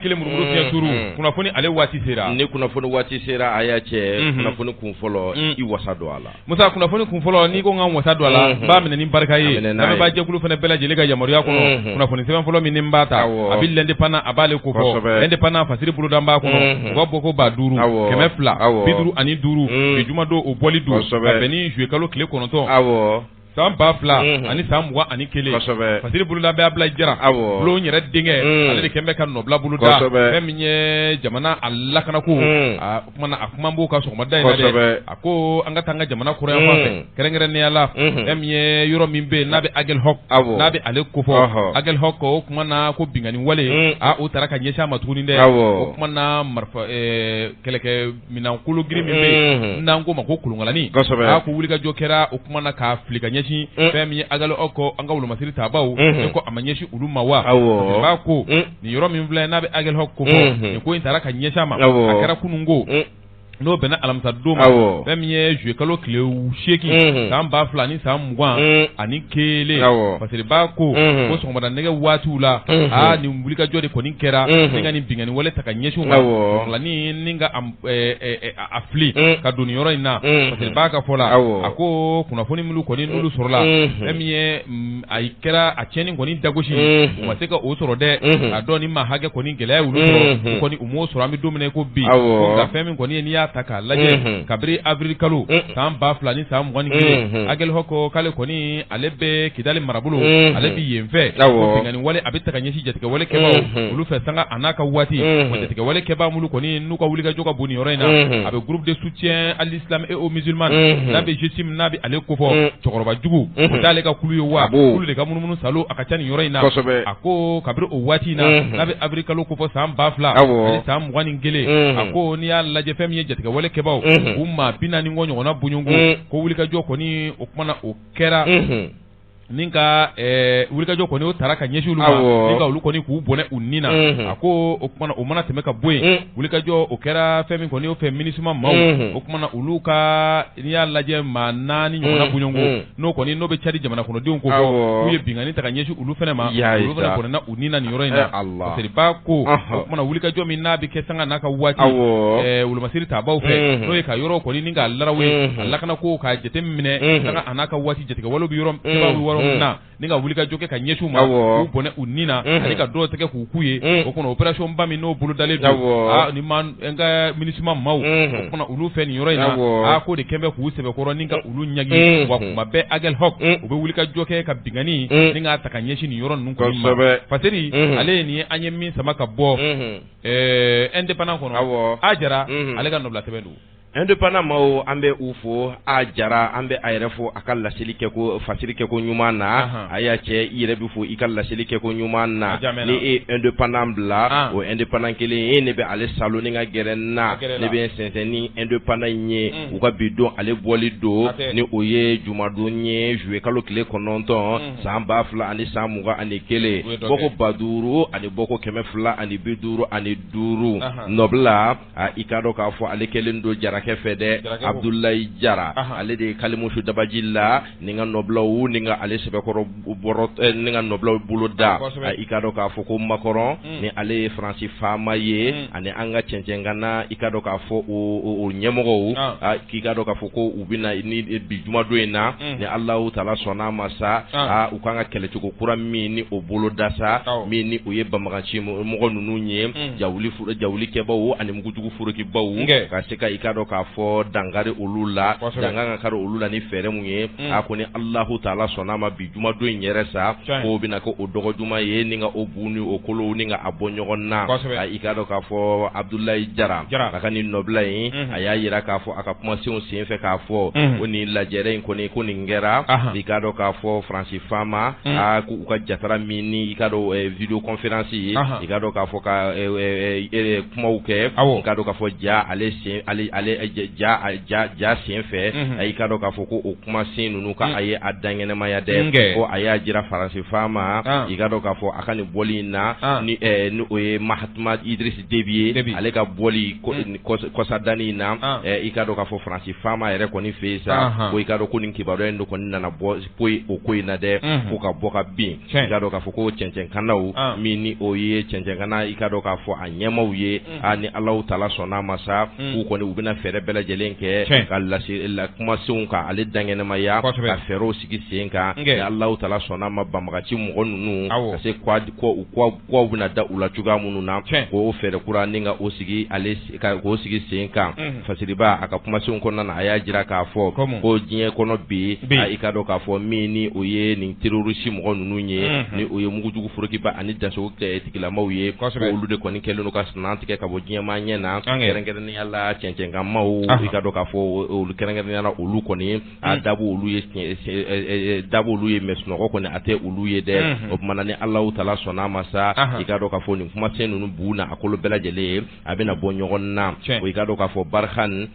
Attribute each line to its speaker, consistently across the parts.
Speaker 1: kile murumuru fiɲɛ turu kunnafoni ale waati sera
Speaker 2: ni kunnafoni waati sera a y'a cɛ kunnafoni kun fɔlɔ i wasa don a la
Speaker 1: Musa kunnafoni kun fɔlɔ ni ko ŋa wasa don a la b'a minɛ ni barika ye n'a b'a jɛkulu fana bɛɛ lajɛlen ka yamaruya kɔnɔ kunnafoni sɛbɛn fɔlɔ min ni b'a ta a bɛ l'indépendant a b'ale ko fɔ l'indépendant fasiri boloda b'a kɔnɔ u b'a bɔ ko 5000 250 ani 5 bi jumadon o bɔli don ka bɛn ni juillet kalo tile 9 san 2000 ani san 21 fasiri boloda bɛ Ablaye Jara bulon yɛrɛ denkɛ ale de kɛn bɛ ka nɔbila boloda fɛn min ye jamana a lakanako a kuma b'o ka sɔgɔmada in na dɛ a ko an ka taa an ka jamana kɔrɔyan fan fɛ kɛrɛnkɛrɛnnenya la fɛn min ye yɔrɔ min bɛ n'a bɛ Aguelhok n'a bɛ ale kofɔ Aguelhok o kuma na ko bingani wale o taara ka ɲɛsin a ma tuguni dɛ o kuma na marifa kɛlɛkɛ minɛnkolo girin min bɛ n'an ko ma ko kolonkalani a ko wulikajɔ kɛra o kuma na k'a fili ka ɲɛsin fɛn min ye Aguelhok an ka wolomasiri tabaw ko a ma ɲɛsin olu ma wa b'a ko nin yɔrɔ min filɛ n'a bɛ Aguelhok ko fɔ nin ko in taara ka ɲɛsin a ma a kɛra kununko n'o bɛnna alamisa don ma fɛn min ye juillet kalo tile 8 san 2000 ani san 20 ani 1 parce que b'a ko sɔgɔmada nɛgɛ waatiw la nin wulikajɔ de kɔni kɛra ni ka nin bingani wale ta ka ɲɛsin ma ni ka a fili ka don nin yɔrɔ in na parce que b'a ka fɔ la a ko kunnafoni minnu kɔni n'olu sɔrɔla fɛn min ye a kɛra a tiɲɛni kɔni dagosi u ma se ka o sɔrɔ dɛ a dɔn ni maa hakɛ kɔni gɛlɛya y'olu sɔrɔ kɔni u m'o sɔrɔ an bɛ don min na ko bi nka fɛn min kɔni ye n'i y'a ta k'a lajɛ kabiri avril kalo san 2000 ni san 21 Aguelhok k'ale kɔni ale bɛ Kidali marabolo ale bi yen fɛ ko bingani wale a bɛ ta ka ɲɛsin jatigɛ wale kɛbaaw olu fɛ sanga a n'a ka waati jatigɛ wale kɛbaa minnu kɔni n'u ka wulikajɔ ka bon nin yɔrɔ in na a bɛ groupe de soutien à l'islam et aux musulmans n'a bɛ GSIM n'a bɛ ale ko fɔ cɛkɔrɔba jugu o t'ale ka kulu ye wa kulu de ka munumunu salo a ka ca nin yɔrɔ in na a ko kabiri o waati in na n'a bɛ avril kalo ko fɔ san 2000 ani san 21 a ko n'i y'a lajɛ fɛn min ye jatigɛ wale kɛbaaw u maa 40 ɲɔgɔnna bonyongo ko wulikajɔ kɔni o kumana o kɛra ni ka wulikajɔ kɔni o taara ka ɲɛsin olu ma ni ka olu kɔni k'u bɔnɛ u nin na a ko o kumana o mana tɛmɛ ka bɔ yen wulikajɔ o kɛra fɛn min kɔni o fɛ MINUSMA maaw o kumana olu ka n'i y'a lajɛ maa 4 ɲɔgɔnna bonyongo n'o kɔni n'o bɛ Cadi jamana kɔnɔdenw ko fɔ k'u ye bingani ta ka ɲɛsin olu fɛnɛ ma olu fɛnɛ bɔnɛna u nin na nin yɔrɔ in na parce que b'a ko o kumana wulikajɔ min n'a bɛ kɛ sanga n'a ka waati wolomasiri tabaw fɛ n'o ye ka yɔrɔ kɔni ni k'a larawe a lakana ko k'a jate minɛ sanga a n'a ka waati jatigɛ wale bɛ yɔrɔ na ni ka wulikajɔ kɛ ka ɲɛsin ma k'u bɔnɛ u nin na ani ka dɔw tigɛ k'u k'u ye o kɔnɔ opération ba min n'o bolo dalen don ni ma n ka MINUSMA maaw o kɔnɔ olu fɛ nin yɔrɔ in na k'o de kɛn bɛ k'u sɛbɛkɔrɔ ni ka olu ɲagi wa kuma bɛɛ Aguelhok u bɛ wulikajɔ kɛ ka bingani ni k'a ta ka ɲɛsin nin yɔrɔ ninnu kɔni ma Faseri ale ye nin ye an ye min sama ka bɔ indépendant kɔnɔ a Jara ale ka nɔbila sɛbɛn don
Speaker 2: indépendant maaw an bɛ u fo a Jara an bɛ a yɛrɛ fo a ka laseli kɛ ko fasiri kɛ ko ɲuman na a y'a cɛ i yɛrɛ bɛ fo i ka laseli kɛ ko ɲuman na ni e indépendant bila o indépendant kelen e ne bɛ ale salo ni ka gɛrɛ na ne bɛ sɛnsɛn ni indépendant in ye u ka bi don ale bɔli don ni o ye jumadon ye juillet kalo tile 9 san 2000 ani san 21 bɔko 5000 ani bɔko 250 ani 5 nɔbila i ka dɔn k'a fɔ ale kelen don Jara kɛfɛ dɛ Abdoulaye Jara ale de Kalimusu Dabaji la ni ka nɔblaw ni ka ale sɛbɛkɔrɔ bɔrɔ ni ka nɔblaw bolo da i ka dɔn k'a fɔ ko Macron ni ale ye Faransi faama ye ani an ka cɛncɛngana i ka dɔn k'a fɔ o ɲɛmɔgɔw k'i ka dɔn k'a fɔ ko u bɛna ni bi jumadon in na ni Alahu Taala sɔnna ma sa u kan ka kɛlɛcogo kura min ni o bolo da sa min ni o ye banbagaci mɔgɔ ninnu ye jawuli kɛbaw ani mugujugu forokibaw ka se ka i ka dɔn k'a fɔ dangari olu la dangan ka kari olu la ni fɛɛrɛ mun ye a ko ni Alahu Taala sɔnna ma bi jumadon in yɛrɛ sa ko bɛna kɛ o dɔgɔ juma ye ni ka o bu ni o kolo ni ka a bɔ ɲɔgɔn na i ka dɔn k'a fɔ Abdoulaye Jara a ka ni nɔbila in a y'a yira k'a fɔ a ka kumasenw sen fɛ k'a fɔ ko nin lajɛrɛ in kɔni ko nin kɛra i ka dɔn k'a fɔ Faransi faama k'u ka jatara min ni i ka dɔn video conférence ye i ka dɔn k'a fɔ ka kumaw kɛ i ka dɔn k'a fɔ ja ale ja sen fɛ i ka dɔn k'a fɔ ko o kuma sen ninnu ka a ye a dangɛnɛmaya dɛ ko a y'a jira Faransi faama i ka dɔn k'a fɔ a ka nin bɔli in na ni o ye Mahatma Idriss Déby ye ale ka bɔli kɔsadani in na i ka dɔn k'a fɔ Faransi faama yɛrɛ kɔni fɛ yen sa ko i ka dɔn ko nin kibaruya in kɔni nana bɔ o ko in na dɛ ko ka bɔ ka bin i ka dɔn k'a fɔ ko cɛncɛnkannaw min ni o ye cɛncɛnkanna i ka dɔn k'a fɔ a ɲɛmaw ye ni Alahu Taala sɔnn'a ma sa k'u kɔni u bɛna fɛɛrɛ bɛɛ lajɛlen kɛ ka kumasenw ka ale dangɛnɛmaya ka fɛɛrɛw sigi sen kan ni Alahu Taala sɔnn'a ma banbagaci mɔgɔ ninnu ka se k'u bɛna da u la cogoya minnu na k'o fɛɛrɛ kura ni ka k'o sigi sen kan Fasiriba a ka kumasenw kɔnɔna na a y'a jira k'a fɔ ko diɲɛ kɔnɔ bi i ka dɔn k'a fɔ min ni o ye nin terroriste mɔgɔ ninnu ye ni o ye mugujugu forokiba ani dasogo tigilamaw ye olu de kɔni kɛlen don ka sinan tigɛ ka bɔ diɲɛma ɲɛ na kɛrɛnkɛrɛnnenya la cɛncɛnkanmaw i ka dɔn k'a fɔ olu kɛrɛnkɛrɛnnenya la olu kɔni a dabɔ olu ye mais sunɔgɔ kɔni a tɛ olu ye dɛ o kumana ni Alahu Taala sɔnn'a ma sa i ka dɔn k'a fɔ nin kumasen ninnu bu na a kolo bɛɛ lajɛlen ye a bɛna bɔ ɲɔgɔn na i ka dɔn k'a fɔ Barkhane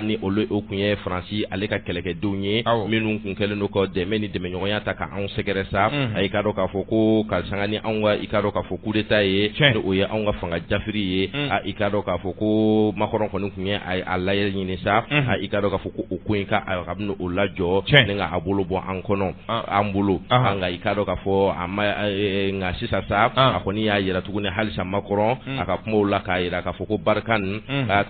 Speaker 2: ni olu o kun ye Faransi ale ka kɛlɛkɛdenw ye minnu kun kɛlen don ka dɛmɛ ni dɛmɛɲɔgɔnya ta ka anw sɛgɛrɛ sa i ka dɔn k'a fɔ ko ka sanga ni anw ka i ka dɔn k'a fɔ coup d'état ye o ye anw ka fanga jafiri ye i ka dɔn k'a fɔ ko Macron kɔni kun ye a layɛ ɲini sa i ka dɔn k'a fɔ ko o ko in ka a bɛna o lajɔ ni ka a bolo bɔ an kɔnɔ an bolo nka i ka dɔn k'a fɔ a ma nka sisan sa a kɔni y'a yira tuguni halisa Macron a ka kumaw la k'a yira k'a fɔ ko Barkhane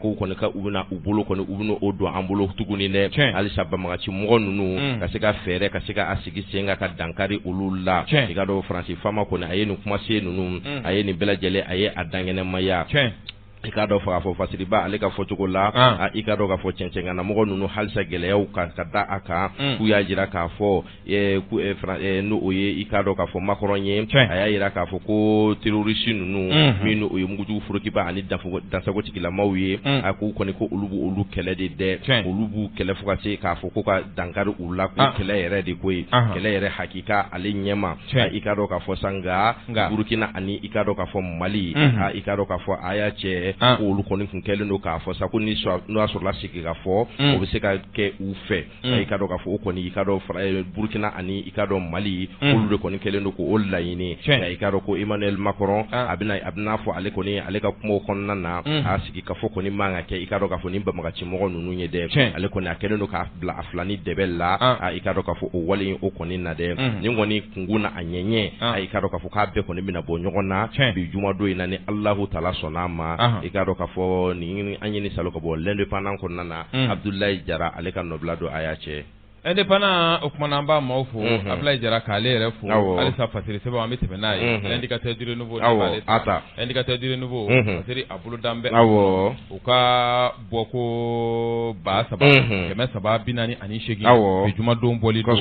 Speaker 2: ko kɔni ka u bɛna u bolo kɔni u bɛna o don an bolo tuguni dɛ halisa banbagaci mɔgɔ ninnu ka se ka fɛɛrɛ ka se ka a sigi sen ka dankari olu la i ka dɔn Faransi faama kɔni a ye nin kumasen ninnu a ye nin bɛɛ lajɛlen a ye a dangɛnɛmaya i ka dɔn k'a fɔ Fasiriba ale ka fɔcogo la i ka dɔn k'a fɔ cɛncɛnkanamɔgɔ ninnu halisa gɛlɛyaw ka da a kan k'u y'a jira k'a fɔ n'o o ye i ka dɔn k'a fɔ Macron ye a y'a jira k'a fɔ ko terroriste ninnu min o ye mugujugu forokiba ani dansago tigilamaw ye a k'u kɔni ko olu b'u olu kɛlɛ de dɛ olu b'u kɛlɛ fo ka se k'a fɔ ko ka dankari u la ko kɛlɛ yɛrɛ de ko ye kɛlɛ yɛrɛ hakika ale ɲɛma i ka dɔn k'a fɔ sanga Burkina ani i ka dɔn k'a fɔ Mali i ka dɔn k'a fɔ a y'a cɛ olu kɔni kun kɛlen don k'a fɔ sa ko n'o y'a sɔrɔ la sigi ka fɔ o bɛ se ka kɛ u fɛ i ka dɔn k'a fɔ o kɔni i ka dɔn Burkina ani i ka dɔn Mali olu de kɔni kɛlen don k'o laɲini i ka dɔn ko Emmanuel Macron a bɛna fɔ ale kɔni ale ka kumaw kɔnɔna na a sigi ka fɔ kɔni man ka kɛ i ka dɔn k'a fɔ ni banbagaci mɔgɔ ninnu ye dɛ ale kɔni a kɛlen don k'a bila a filani dɛbɛ la i ka dɔn k'a fɔ o wale in o kɔni na dɛ ni kɔni kungun na a ɲɛɲɛ i ka dɔn k'a fɔ k'a bɛɛ kɔni bɛna bɔ ɲɔgɔn na bi jumadon in na ni Alahu Taala sɔnn'a ma i ka dɔn k'a fɔ nin an ye ni salo ka bɔ l'indépendant kɔnɔna na Abdoulaye Jara ale ka nɔbila don a y'a cɛ
Speaker 1: indépendant o kumana an b'a maaw fo Abdoulaye Jara k'ale yɛrɛ fo halisa Fasiri sɛbɛn an bɛ tɛmɛ n'a ye l'indicateur du renouveau indicateur du renouveau Fasiri a bolo dan bɛ u ka bɔ ko 3,348 bi jumadon bɔli don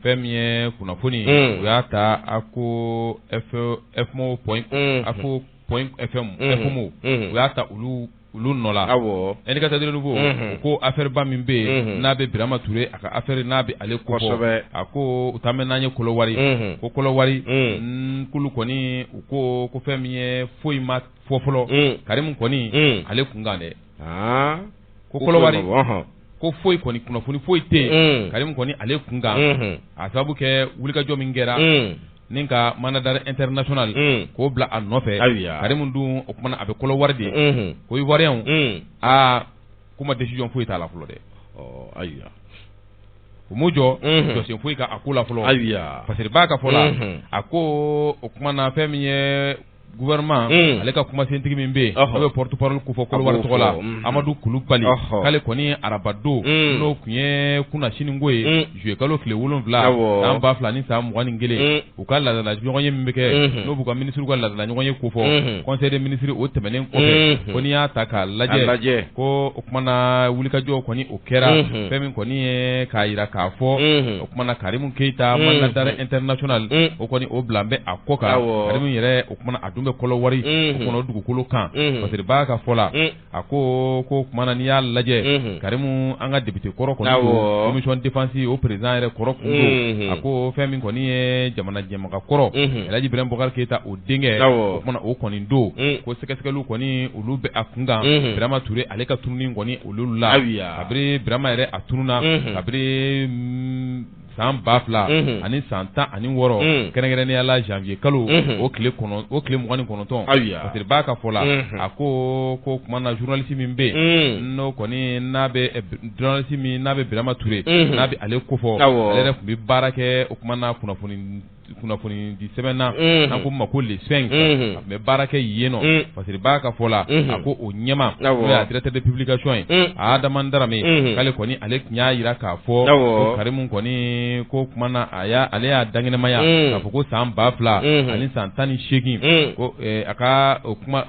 Speaker 1: fɛn min ye kunnafoni u y'a ta Ako FM u y'a ta olu nɔ la indicateur du renouveau ko affaire ba min bɛ yen n'a bɛ Birama Touré a ka affaire n'a bɛ ale ko fɔ a ko u taa mɛn n'an ye Kolowari ko Kolowari kulu kɔni u ko fɛn min ye foyi ma fɔ fɔlɔ Karimu kɔni ale kun kan dɛ ko Kolowari ko foyi kɔni kunnafoni foyi tɛ yen Karimu kɔni ale kun kan a sababu kɛ wulikajɔ min kɛra nin ka mandat international k'o bila a nɔfɛ Karimu dun o kumana a bɛ Kolowari de ko Ivoirien kuma décision foyi t'a la fɔlɔ dɛ o m'o jɔ jɔsen foyi ka a ko la fɔlɔ Fasiriba ka fɔ la a ko o kumana fɛn min ye gouvernement ale ka kumasentigi min bɛ yen a bɛ porte-parole ko fɔ Kolowari tɔgɔ la Amadu Kulubali k'ale kɔni arabadon n'o kun ye kunna siniko ye juillet kalo tile 7 san 2000 ni san 21 u ka ladala ɲɔgɔn ye min bɛ kɛ n'o b'u ka ministre ka ladala ɲɔgɔn ye ko fɔ conseil des ministres o tɛmɛnen kɔfɛ ko n'i y'a ta k'a lajɛ ko o kumana wulikajɔ kɔni o kɛra fɛn min kɔni ye k'a jira k'a fɔ o kumana Karimu Keita mandat international o kɔni o bila n bɛ a kɔ kan Karimu yɛrɛ o kumana a tun bɛ kɔlɔ wari kɔnɔ dugukolo kan parce que b'a ka fɔ la a ko kumana n'i y'a lajɛ Karimu an ka député kɔrɔ kɔni don commission défense o président yɛrɛ kɔrɔ kun don a ko fɛn min kɔni ye jamana ɲɛmaga kɔrɔ Elhaji Ibrahim Boubacar Keita o denkɛ o kumana o kɔni don ko sɛgɛsɛgɛliw kɔni olu bɛ a kun kan Birama Touré ale ka tununi kɔni olu la kabiri Birama yɛrɛ a tununa kabiri san 2000 ani san 16 kɛrɛnkɛrɛnnenya la janvier kalo o tile 29 parce que b'a ka fɔ la a ko kumana journaliste min bɛ n'o kɔni n'a bɛ journaliste min n'a bɛ Birama Touré n'a bɛ ale kofɔ ale yɛrɛ tun bɛ baara kɛ o kumana kunnafoni di sɛbɛn na n'an ko ma ko le 5 a bɛ baara kɛ yen nɔ parce que b'a ka fɔ la a ko o ɲɛma n'o y'a directeur de publication ye Adama Darame k'ale kɔni ale tun y'a jira k'a fɔ ko Karimu kɔni ko kumana ale y'a dangɛnɛmaya k'a fɔ ko san 2000 ani san 18 ko a ka o kuma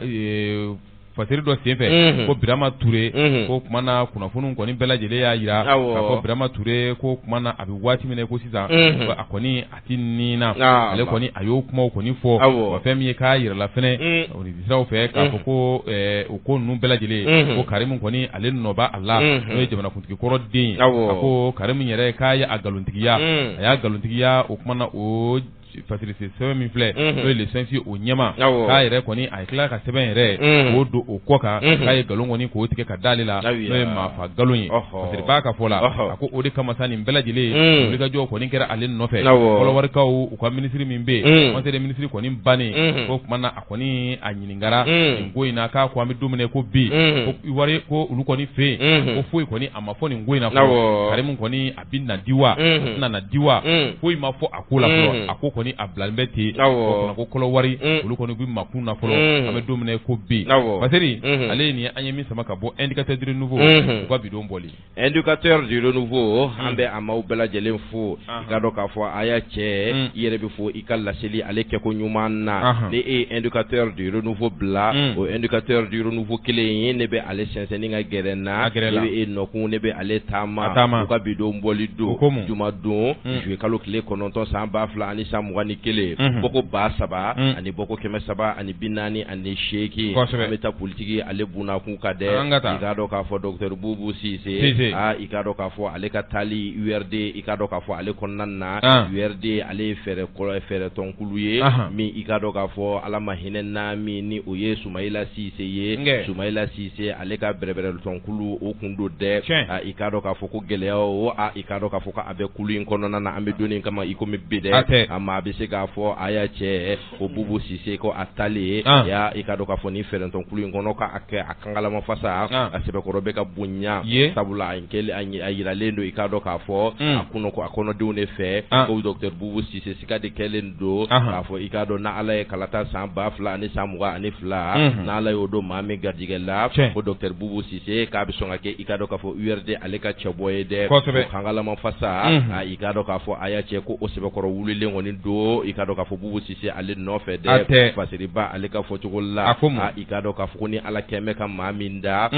Speaker 1: fasiri dɔ senfɛ ko Birama Touré ko kumana kunnafoniw kɔni bɛɛ lajɛlen y'a jira k'a fɔ Birama Touré ko kumana a bɛ waati min ko sisan a kɔni a ti nina ale kɔni a y'o kumaw kɔni fɔ wa fɛn min ye k'a yirala fɛnɛ siraw fɛ k'a fɔ ko o ko ninnu bɛɛ lajɛlen ko Karimu kɔni ale nɔba a la n'o ye jamanakuntigi kɔrɔ den a ko Karimu yɛrɛ k'a ye a nkalontigiya a y'a nkalontigiya o kumana o facilité sɛbɛn min filɛ n'o ye le 5 o ɲɛma k'a yɛrɛ kɔni a ye tila ka sɛbɛn yɛrɛ k'o don o kɔ kan k'a ye nkalon kɔni k'o tigɛ ka d'ale la n'o ye maafa nkalon ye parce que b'a ka fɔ la a ko o de kama sa nin bɛɛ lajɛlen wulikajɔ kɔni kɛra ale nɔfɛ kɔlɔwarikaw u ka ministre min bɛ yen conseil des ministres kɔni bannen ko kumana a kɔni a ɲininkara nin ko in na k'a ko an bɛ don min na ko bi ko wari ko olu kɔni fɛ yen ko foyi kɔni a ma fɔ nin ko in na fɔlɔ Karimu kɔni a bɛ na di wa a nana di wa foyi ma fɔ a ko la fɔlɔ a ko kɔni a bilalen bɛ ten ko kɔlɔ wari olu kɔni bɛ makun na fɔlɔ an bɛ don min na ko bi Basiri ale ye nin an ye min sama ka bɔ indicateur du renouveau u ka bidon bɔli
Speaker 2: indicateur du renouveau an bɛ a maaw bɛɛ lajɛlen fo i ka dɔn k'a fɔ a y'a cɛ i yɛrɛ bɛ fɔ i ka laseli ale kɛko ɲuman na ni e indicateur du renouveau bila o indicateur du renouveau kelen ye ne bɛ ale sɛnsɛnni ka gɛrɛ na ne bɛ e nɔkun ne bɛ ale taama u ka bidon bɔli don jumadon juillet kalo tile 9 san 2000 ani san 21 boko 7,000 ani boko 300 ani 40 ani 8 an bɛ taa politiki ale bunna kun ka dɛ i ka dɔn k'a fɔ Dr Boubou Cissé i ka dɔn k'a fɔ ale ka taali URD i ka dɔn k'a fɔ ale kɔnɔna na URD ale ye fɛɛrɛ tɔnkulu ye min i ka dɔn k'a fɔ ala ma hinɛ na min ni o ye Soumaïla Cissé ye Soumaïla Cissé ale ka bɛrɛbɛrɛ tɔnkulu o kun do dɛ i ka dɔn k'a fɔ ko gɛlɛya o i ka dɔn k'a fɔ ko a bɛ kulu in kɔnɔna na an bɛ donni kama i komi bi dɛ a bɛ se k'a fɔ a y'a cɛ ko Boubou Cissé ko a taali i ka dɔn k'a fɔ ni fɛɛrɛ tɔnkulu in kɔnɔ k'a kɛ a kangalama fasa a sɛbɛkɔrɔ bɛ ka bonya sabula a yiralen don i ka dɔn k'a fɔ a kɔnɔdenw de fɛ ko Dr Boubou Cissé sika de kɛlen don k'a fɔ i ka dɔn na ala ye kalata san 2000 ani san 22 n'ala y'o don maa min garijɛgɛ la ko Dr Boubou Cissé k'a bɛ sɔn ka kɛ i ka dɔn k'a fɔ URD ale ka cɛbɔ ye dɛ ko kangalama fasa i ka dɔn k'a fɔ a y'a cɛ ko o sɛbɛkɔrɔ wulilen kɔni don i ka dɔn k'a fɔ Boubou Cissé ale nɔfɛ dɛ fasiriba ale ka fɔ cogo la i ka dɔn k'a fɔ ko ni ala kɛmɛ ka maa min da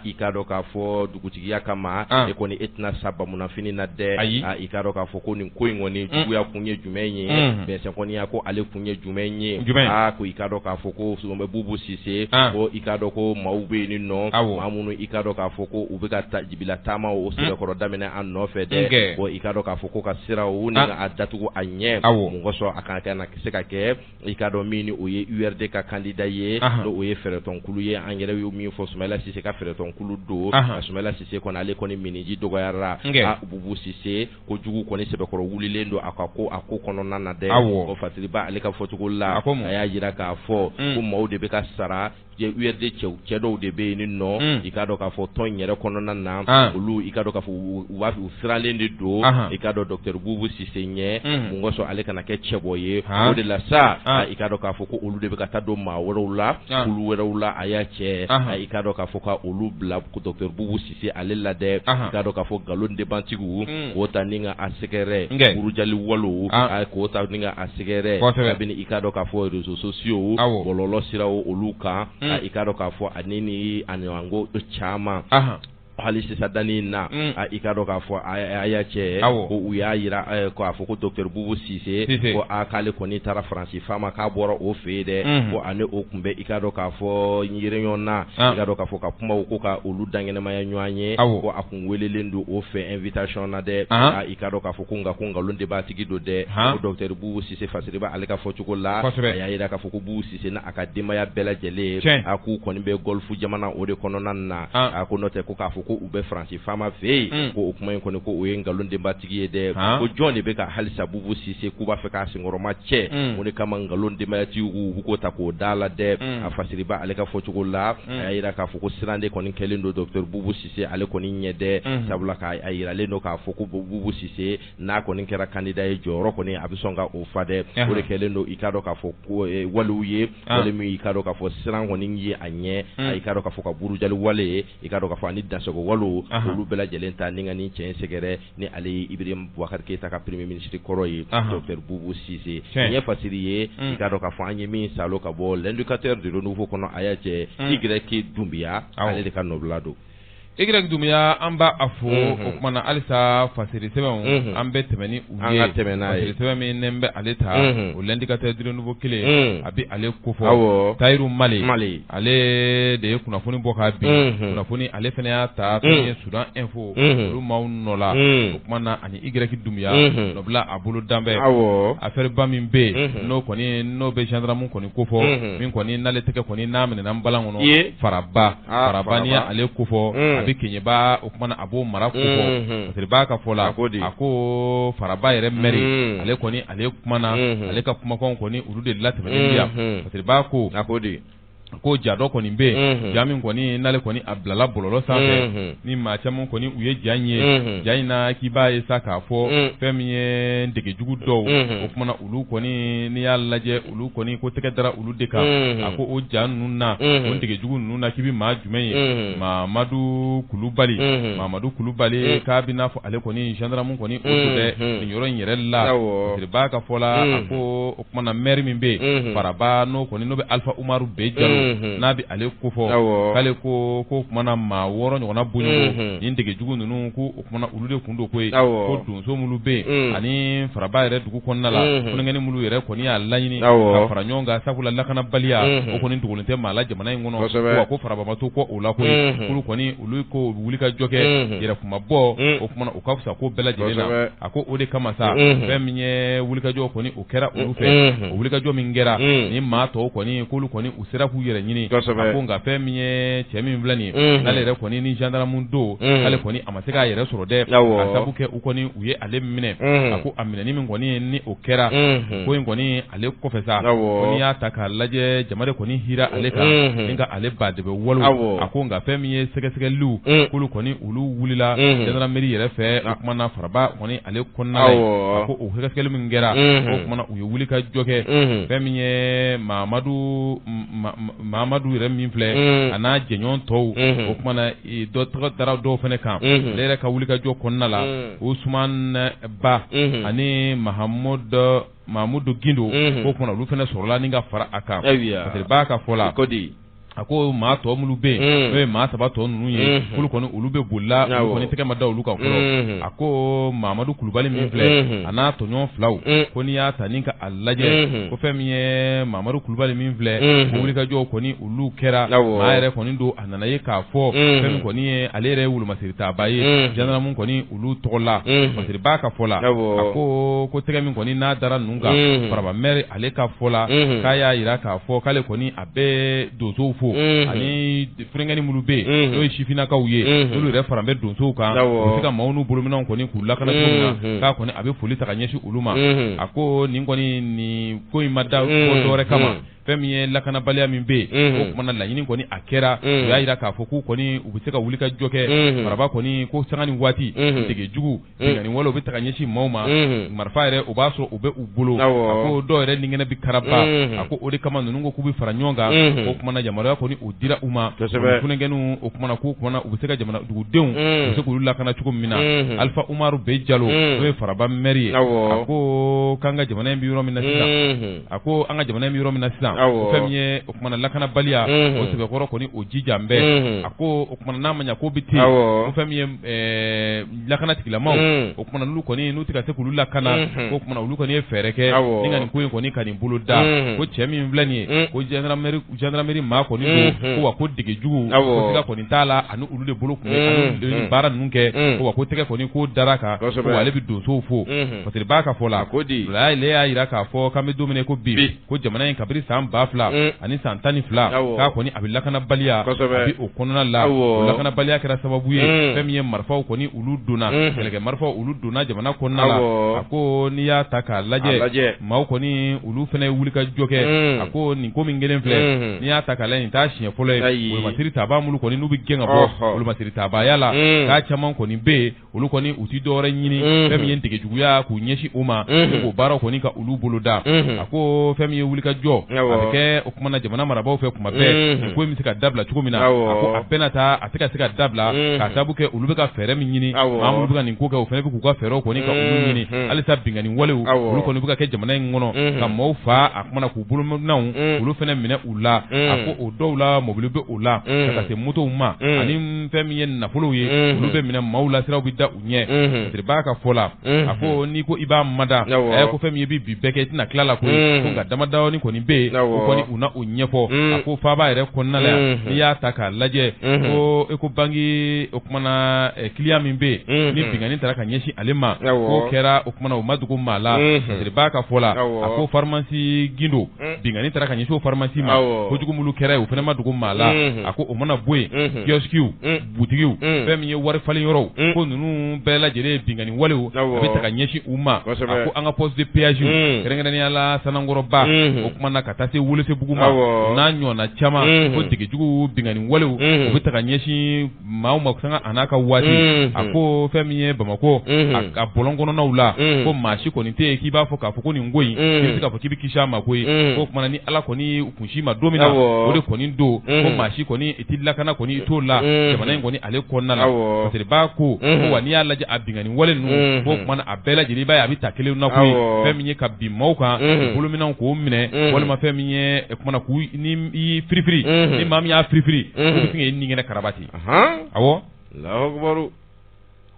Speaker 2: i ka dɔn k'a fɔ dugutigiya kama e kɔni e tɛna sa bamunafini na dɛ i ka dɔn k'a fɔ ko nin ko in kɔni juguya kun ye jumɛn ye bɛnsɛ kɔni ko ale kun ye jumɛn ye ko i ka dɔn k'a fɔ ko Boubou Cissé ko i ka dɔn ko maaw bɛ yen nɔ maa minnu i ka dɔn k'a fɔ ko u bɛ ka jibila taama o sɛbɛkɔrɔ daminɛ an nɔfɛ dɛ ko i ka dɔn k'a fɔ ko ka siraw ni ka a datugu a ɲɛ mun kɔsɔn a kan ka na se ka kɛ i ka dɔn min ni o ye URD ka candidat ye n'o o ye fɛɛrɛ tɔnkulu ye an yɛrɛ y'o min fɔ Soumaïla Cissé ka fɛɛrɛ tɔnkulu don Soumaïla Cissé kɔni ale kɔni miniji dɔgɔyara Boubou Cissé ko jugu kɔni sɛbɛkɔrɔ wulilen don a ko kɔnɔna na dɛ ko fasiriba ale ka fɔcogo la a y'a jira k'a fɔ ko maaw de bɛ ka sara URD cɛ dɔw de bɛ yen ni nɔ i ka dɔn k'a fɔ tɔn yɛrɛ kɔnɔna na olu i ka dɔn k'a fɔ u siralen de don i ka dɔn Dr Boubou Cissé ɲɛ mun kɔsɔn ale kana kɛ cɛbɔ ye o de la sa i ka dɔn k'a fɔ ko olu de bɛ ka taa don maa wɛrɛw la kulu wɛrɛw la a y'a cɛ i ka dɔn k'a fɔ ka olu bila Dr Boubou Cissé ale la dɛ i ka dɔn k'a fɔ nkalon debantigiw k'o ta ni ka a sɛgɛrɛ Burujali Walo k'o ta ni ka a sɛgɛrɛ kabini i ka dɔn k'a fɔ réseaux sociaux bɔlɔlɔ siraw olu kan i ka dɔn k'a fɔ ani ni ango caman hali sisan dani na i ka dɔn k'a fɔ a y'a cɛ ko u y'a yira k'a fɔ ko docteur Boubou Cissé ko k'ale kɔni taara Faransi fama k'a bɔra o fɛ yen dɛ ko ani o kun bɛ i ka dɔn k'a fɔ réunion na i ka dɔn k'a fɔ ka kumaw ko ka olu danɲɛnɛmaya ɲɔgɔn ye ko a kun welelen don o fɛ invitation na dɛ i ka dɔn k'a fɔ ko nkalon de b'a tigi don dɛ ko docteur Boubou Cissé fasiri b'a ale ka fɔcogo la a y'a yira k'a fɔ ko Boubou Cissé n'a ka denbaya bɛɛ lajɛlen a k'u kɔni bɛ golfu jamana o de kɔnɔna na a ko n'o tɛ ko k'a fɔ ko u bɛ Faransi fama fɛ yen ko o kuma in kɔni ko o ye nkalon de b'a tigi ye dɛ ko jɔn de bɛ ka halisa Boubou Cissé k'u b'a fɛ k'a senkɔrɔma cɛ o de kama nkalon denbayatigiw u k'o ta k'o da la dɛ a fasiri b'a ale ka fɔcogo la a y'a yira k'a fɔ ko siran de kɔni kɛlen don docteur Boubou Cissé ale kɔni ɲɛ dɛ sabula k'a yiralen don k'a fɔ ko Boubou Cissé n'a kɔni kɛra candidat ye jɔyɔrɔ kɔni a bɛ sɔn ka o fa dɛ o de kɛlen don i ka dɔn k'a fɔ ko waliw ye wale min i ka dɔn k'a fɔ siran kɔni ye a ɲɛ i ka dɔn k'a fɔ ka burujali wale i ka dɔn k'a fɔ ani dansɔgɔ walew olu bɛɛ lajɛlen ta ni ka ni cɛ in sɛgɛrɛ ni ale ye Ibrahim Boubacar Keita ka premier ministre kɔrɔ ye docteur Boubou Cissé ɲɛ fasiri ye i ka dɔn k'a fɔ an ye min salo ka bɔ l'indicateur de renouveau kɔnɔ a y'a cɛ Y Doumbia ale de ka nɔbila don
Speaker 1: Y Doumbia an b'a a fo o kumana halisa fasiri sɛbɛnw an bɛ tɛmɛ ni u ye fasiri sɛbɛn min n'an bɛ ale ta o l'indicateur de renouveau kelen a bɛ ale kofɔ Tayiru Male ale de ye kunnafoni bɔ k'a bin kunnafoni ale fana y'a ta fɛn ye Sudan Info olu maaw nɔ la o kumana ani Y Doumbia nɔbila a bolo danbɛ affaire ba min bɛ yen n'o bɛ gendarme kɔni kofɔ min kɔni n'ale tɛgɛ kɔni n'a minɛna nbalan kɔnɔ faraba ni ale kofɔ a bɛ keɲɛba o kumana a b'o mara kofɔ parce que b'a ka fɔ la a ko faraba yɛrɛ mɛri ale kɔni ale kumana ale ka kumakanw kɔni olu de latɛmɛlen yan parce que b'a ko ja dɔ kɔni bɛ yen ja min kɔni n'ale kɔni a bilala bɔlɔlɔ sanfɛ ni maa caman kɔni u ye ja in ye ja in na k'i b'a ye sa k'a fɔ fɛn min ye degejugu dɔw o kumana olu kɔni n'i y'a lajɛ olu kɔni ko tɛgɛ dara olu de kan a ko o ja ninnu na o degejugu ninnu na k'i bɛ maa jumɛn ye Mamadu Kulubali k'a bɛ n'a fɔ ale kɔni gendarme kɔni o to dɛ nin yɔrɔ in yɛrɛ la b'a ka fɔ la a ko o kumana maire min bɛ yen faraba n'o bɛ Alpha Umaru bɛ jalo n'a bɛ ale kofɔ k'ale ko kumana maa 6 ɲɔgɔnna bɔɲɔgɔn nin degejugu ninnu ko o kumana olu de kun don ko ye ko donso minnu bɛ yen ani faraba yɛrɛ dugu kɔnɔna la kulonkɛni minnu yɛrɛ kɔni y'a laɲini ka fara ɲɔgɔn kan sabula lakanabaliya o kɔni dogolen tɛ maa la jamana in kɔnɔ ko faraba ma to kɔ o la koyi olu kɔni olu ko wuli ka jɔ kɛ yɛrɛkuma bɔ o kumana o ka fisa ko bɛɛ lajɛlen na a ko o de kama sa fɛn min ye wulikajɔ kɔni o kɛra olu fɛ o wulikajɔ min kɛra ni maa tɔw kɔni k'olu kɔni u sera k'u yɛrɛ ɲini a ko nka fɛn min ye cɛ min filɛ nin ye n'ale yɛrɛ kɔni ni gendarme don ale kɔni a ma se k'a yɛrɛ sɔrɔ dɛ a sabu kɛ u kɔni u ye ale minɛ a ko a minɛni min kɔni ni o kɛra ko in kɔni ale kɔfɛ sa ko n'i y'a ta k'a lajɛ jama de kɔni hira ale kan ni ka ale ba de bɛ walo a ko nka fɛn min ye sɛgɛsɛgɛliw k'olu kɔni olu wulila gendarmerie yɛrɛ fɛ o kumana faraba kɔni ale kɔnɔna a ko o sɛgɛsɛgɛli min kɛra o kumana u ye wuli ka jɔ kɛ fɛn min ye Mamadu yɛrɛ min filɛ a n'a jɛɲɔgɔn tɔw o kumana dɔ tɔgɔ dara dɔw fana kan ale yɛrɛ ka wuli ka jɔ kɔnɔna la Usman Ba ani Mahamudu Gindo o kumana olu fana sɔrɔla ni ka fara a kan parce que b'a ka fɔ la a ko maa tɔ minnu bɛ yen n'o ye maa 3 tɔ ninnu ye olu kɔni olu bɛ bolila olu kɔni tɛgɛ ma da olu kan fɔlɔ a ko Mamadu Kulubali min filɛ a n'a tɔɲɔgɔn 2 ko n'i y'a ta ni ka a lajɛ ko fɛn min ye Mamadu Kulubali min filɛ ko wulikajɔw kɔni olu kɛra maa yɛrɛ kɔni don a nana ye k'a fɔ fɛn min kɔni ye ale yɛrɛ ye wolomasiritaaba ye gendarme kɔni olu tɔgɔ la parce que b'a ka fɔ la a ko tɛgɛ min kɔni n'a dara ninnu kan faraba maire ale ka fɔ la k'a y'a jira k'a fɔ k'ale kɔni a bɛ donsow ani fɛnkɛni minnu bɛ yen n'o ye sifinnakaw ye olu yɛrɛ fara bɛ donsow kan u bɛ se ka maaw n'u bolominɛw kɔni k'u lakana cogo min na k'a kɔni a bɛ foli ta ka ɲɛsin olu ma a ko nin kɔni nin ko in ma da ko dɔwɛrɛ kama fɛn min ye lakanabaliya min bɛ yen o kumana laɲini kɔni a kɛra u y'a jira k'a fɔ k'u kɔni u bɛ se ka wuli ka jɔ kɛ maraba kɔni ko sanga ni waati degejugu bingani wale u bɛ ta ka ɲɛsin maaw ma marifa yɛrɛ o b'a sɔrɔ u bɛ u bolo a ko dɔw yɛrɛ ninkɛnɛ bɛ karaba a ko o de kama ninnu ko k'u bɛ fara ɲɔgɔn kan o kumana yamaruya kɔni o dira u ma funɛnkɛniw o kumana k'u kumana u bɛ se ka jamana dugudenw u bɛ se k'olu lakana cogo min na Alpha Umaru bɛ Jalo n'o ye faraba maire ye a ko k'an ka jamana in bɛ yɔrɔ min na sisan a ko an ka jamana in bɛ yɔrɔ min na sisan kunna o fɛn min ye o kumana lakana baliya o sɛbɛkɔrɔ kɔni o jija n bɛ a ko o kumana n'a ma ɲa ko bɛ ten o fɛn min ye lakana tigilamaw o kumana olu kɔni n'u tɛ ka se k'olu lakana o kumana olu kɔni ye fɛɛrɛ kɛ ni ka nin ko in kɔni ka nin bolo da ko cɛ min filɛ nin ye ko gendarmerie maa kɔni don ko wa ko dege jugu ko tɛgɛ kɔni t'a la ani olu de bolo kun ye baara ninnu kɛ ko wa ko tɛgɛ kɔni ko dara kan ko ale bɛ donsow fo parce que b'a ka fɔ la ale y'a jira k'a fɔ k'an bɛ don min ko bi ko jamana in kabiri san 2000 ani san 12 k'a kɔni a bɛ lakana baliya a bɛ o kɔnɔna la o lakana baliya kɛra sababu ye fɛn min ye marifaw kɔni olu donna kɛlɛkɛ marifaw olu donna jamana kɔnɔna la a ko n'i y'a ta k'a lajɛ maaw kɔni olu fana ye wulikajɔ kɛ a ko nin ko min kelen filɛ n'i y'a ta k'a lajɛ nin t'a siɲɛ fɔlɔ ye wolomasiri taabaa minnu kɔni n'u bɛ gɛn ka bɔ wolomasiri taabaya la k'a caman kɔni bɛ yen olu kɔni u tɛ dɔwɛrɛ ɲini fɛn min ye degejuguya k'u ɲɛsin u ma k'o baaraw kɔni ka olu bolo da a ko fɛn min ye wulikajɔ a bɛ kɛ o kumana jamana marabaaw fɛ kuma bɛɛ ko in bɛ se ka dabila cogo min na a ko a bɛɛ na taa a tɛ ka se ka dabila k'a sababu kɛ olu bɛ ka fɛɛrɛ min ɲini maa minnu bɛ ka nin ko kɛ o fana bɛ k'u ka fɛɛrɛw kɔni ka olu ɲini halisa binganni walew olu kɔni bɛ ka kɛ jamana in kɔnɔ ka maaw fa a kumana k'u bolominɛnw olu fana minɛ u la a ko o dɔw la mobili bɛ o la ka taa se motow ma ani fɛn min ye nafolow ye olu bɛ minɛ maaw la siraw bɛ da u ɲɛ parce b'a ka fɔ la a ko n'i ko i b'a mada ko fɛn min ye bi bɛɛ kɛ i tɛna tila la koyi ko nka damadawani kɔni bɛ yen o kɔni u na o ɲɛfɔ a ko faaba yɛrɛ kɔnɔna la n'i y'a ta k'a lajɛ ko eko bangi o kumana client min bɛ yen ni binganni taara ka ɲɛsin ale ma ko kɛra o kumana o ma dogo maa la parce b'a ka fɔ la a ko pharmacie Gindo binganni taara ka ɲɛsin o pharmacie ma kojugu minnu kɛra o fana ma dogo maa la a ko o mana bɔ yen kiosquiw butigiw fɛn min ye wari falen yɔrɔw ko ninnu bɛɛ lajɛlen ye binganni walew a bɛ ta ka ɲɛsin u ma a ko an ka poste de péage kɛrɛnkɛrɛnnenya la Sanankɔrɔba o kumana ka taa se Welesebugu ma n'a ɲɔgɔnna caman ko degejugu binganni walew o bɛ ta ka ɲɛsin maaw ma sanga a n'a ka waati a ko fɛn min ye Bamakɔ a bɔlɔn kɔnɔnaw la ko maa si kɔni tɛ yen k'i b'a fɔ k'a fɔ ko nin ko in i bɛ se k'a fɔ k'i bɛ kisi a ma koyi ko kumana ni Ala kɔni kunsi ma don min na o de kɔni don ko maa si kɔni i tɛ lakana kɔni i t'o la jamana in kɔni ale kɔnɔna la parce que b'a ko wa n'i y'a lajɛ a binganni wale ninnu ko kumana a bɛɛ lajɛlen i b'a ye a bɛ ta kelen na koyi fɛn min ye ka bin maaw kan bolominɛnw k'o minɛ walima fɛn min ye kumana k'u ni i firifiri ni maa min y'a firifiri ko bɛ se k'e ningɛnɛ karabati awɔ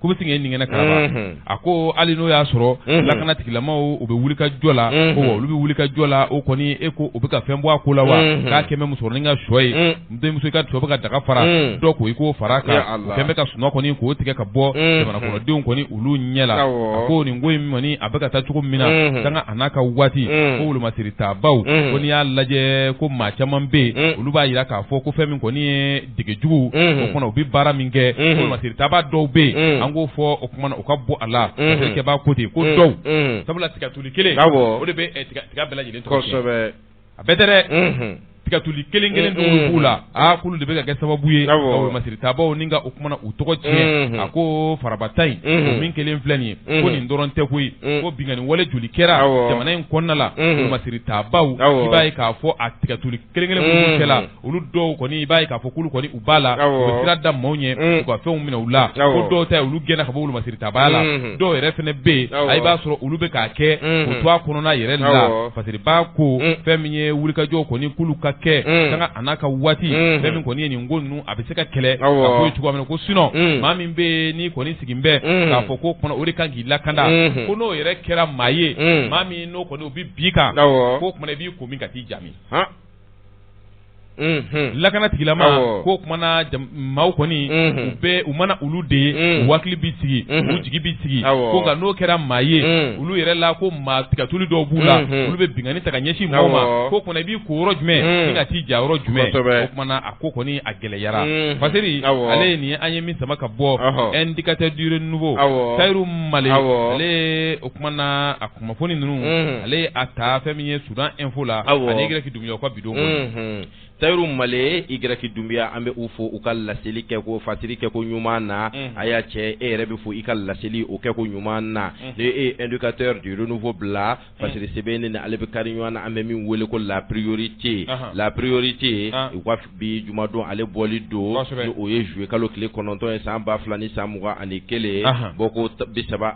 Speaker 1: ko bɛ se k'e ningɛnɛ karaba a ko hali n'o y'a sɔrɔ lakana tigilamaw u bɛ wuli ka jɔ la ko olu bɛ wuli ka jɔ la o kɔni e ko o bɛ ka fɛn bɔ a ko la wa k'a kɛ bɛ musokɔrɔnin ka sɔ ye denmuso ka sɔ bɛ ka daga fara dɔ ko i k'o fara kan fɛn bɛ ka sunɔgɔ kɔni k'o tigɛ ka bɔ jamana kɔnɔdenw kɔni olu ɲɛ la a ko nin ko in kɔni a bɛ ka taa cogo min na sanga a n'a ka waati ko wolomasiri tabaw ko n'i y'a lajɛ ko maa caman bɛ yen olu b'a jira k'a fɔ ko fɛn min kɔni ye degejugu o kɔnɔ u bɛ baara min kɛ wolomasiri taba dɔw bɛ yen an k'o fɔ o kumana o ka bɔ a la kɛ b'a ko ten ko dɔw sabula tigatuli kelen o de bɛ tiga bɛɛ lajɛlen tɔgɔ a bɛɛ tɛ dɛ tigatuli kelen kelen dɔw b'u la k'olu de bɛ ka kɛ sababu ye ka wolomasiri tabaw ni ka o kumana u tɔgɔ tiɲɛ a ko farabata in o min kelen filɛ nin ye ko nin dɔrɔn tɛ koyi ko binganni wale joli kɛra jamana in kɔnɔna la wolomasiri tabaw i b'a ye k'a fɔ a tigatuli kelen kelen minnu kɛla olu dɔw kɔni i b'a ye k'a fɔ k'olu kɔni u b'a la u bɛ sira da maaw ɲɛ u ka fɛnw minɛ u la ko dɔw ta ye olu gɛnna ka bɔ wolomasiri tabaya la dɔw yɛrɛ fɛnɛ bɛ yen i b'a sɔrɔ olu bɛ k'a kɛ u to a kɔnɔna yɛrɛ la parce que b'a ko fɛn min ye wulikajɔw kɔni k'olu ka kɛ sanga a n'a ka waati fɛn min kɔni ye nin ko ninnu a bɛ se ka kɛlɛ ka bɔ cogoya min na ko sinon maa min bɛ yen ni kɔni sigin bɛ k'a fɔ ko kumana o de kan k'i lakanda ko n'o yɛrɛ kɛra maa ye maa min n'o kɔni o bɛ bi kan ko kumana i b'i ko min ka t'i jaabi lakana tigilama ko kumana maaw kɔni u mana olu de ye u hakili bɛ sigi u jigi bɛ sigi ko nka n'o kɛra maa ye olu yɛrɛ la ko maa tigatuli dɔw b'u la olu bɛ binganni ta ka ɲɛsin maaw ma ko kumana i b'i ko yɔrɔ jumɛn i ka t'i ja yɔrɔ jumɛn o kumana a ko kɔni a gɛlɛyara faseri ale ye nin ye an ye min sama ka bɔ indicateur durée nouveau Tayiru Male ale o kumana a kunnafoni ninnu ale a ta fɛn min ye Sudan Info la ani Greki Dunbiya ka bidon
Speaker 2: Tayiru Male Igraki Dumbia ambe ufo u ka laseli kɛ ko fasiri kɛ ko ɲuman na a y'a cɛ e yɛrɛ bɛ fo i ka laseli o kɛ ko ɲuman na ne e éducateur du renouveau bila fasiri sɛbɛn ni ale bɛ kari ɲɔgɔn na an bɛ min wele ko la priorité u ka bi jumadon ale bɔli don ni o ye juillet kalo tile 9 ye san 2000 ni san 21 bɔ ko 35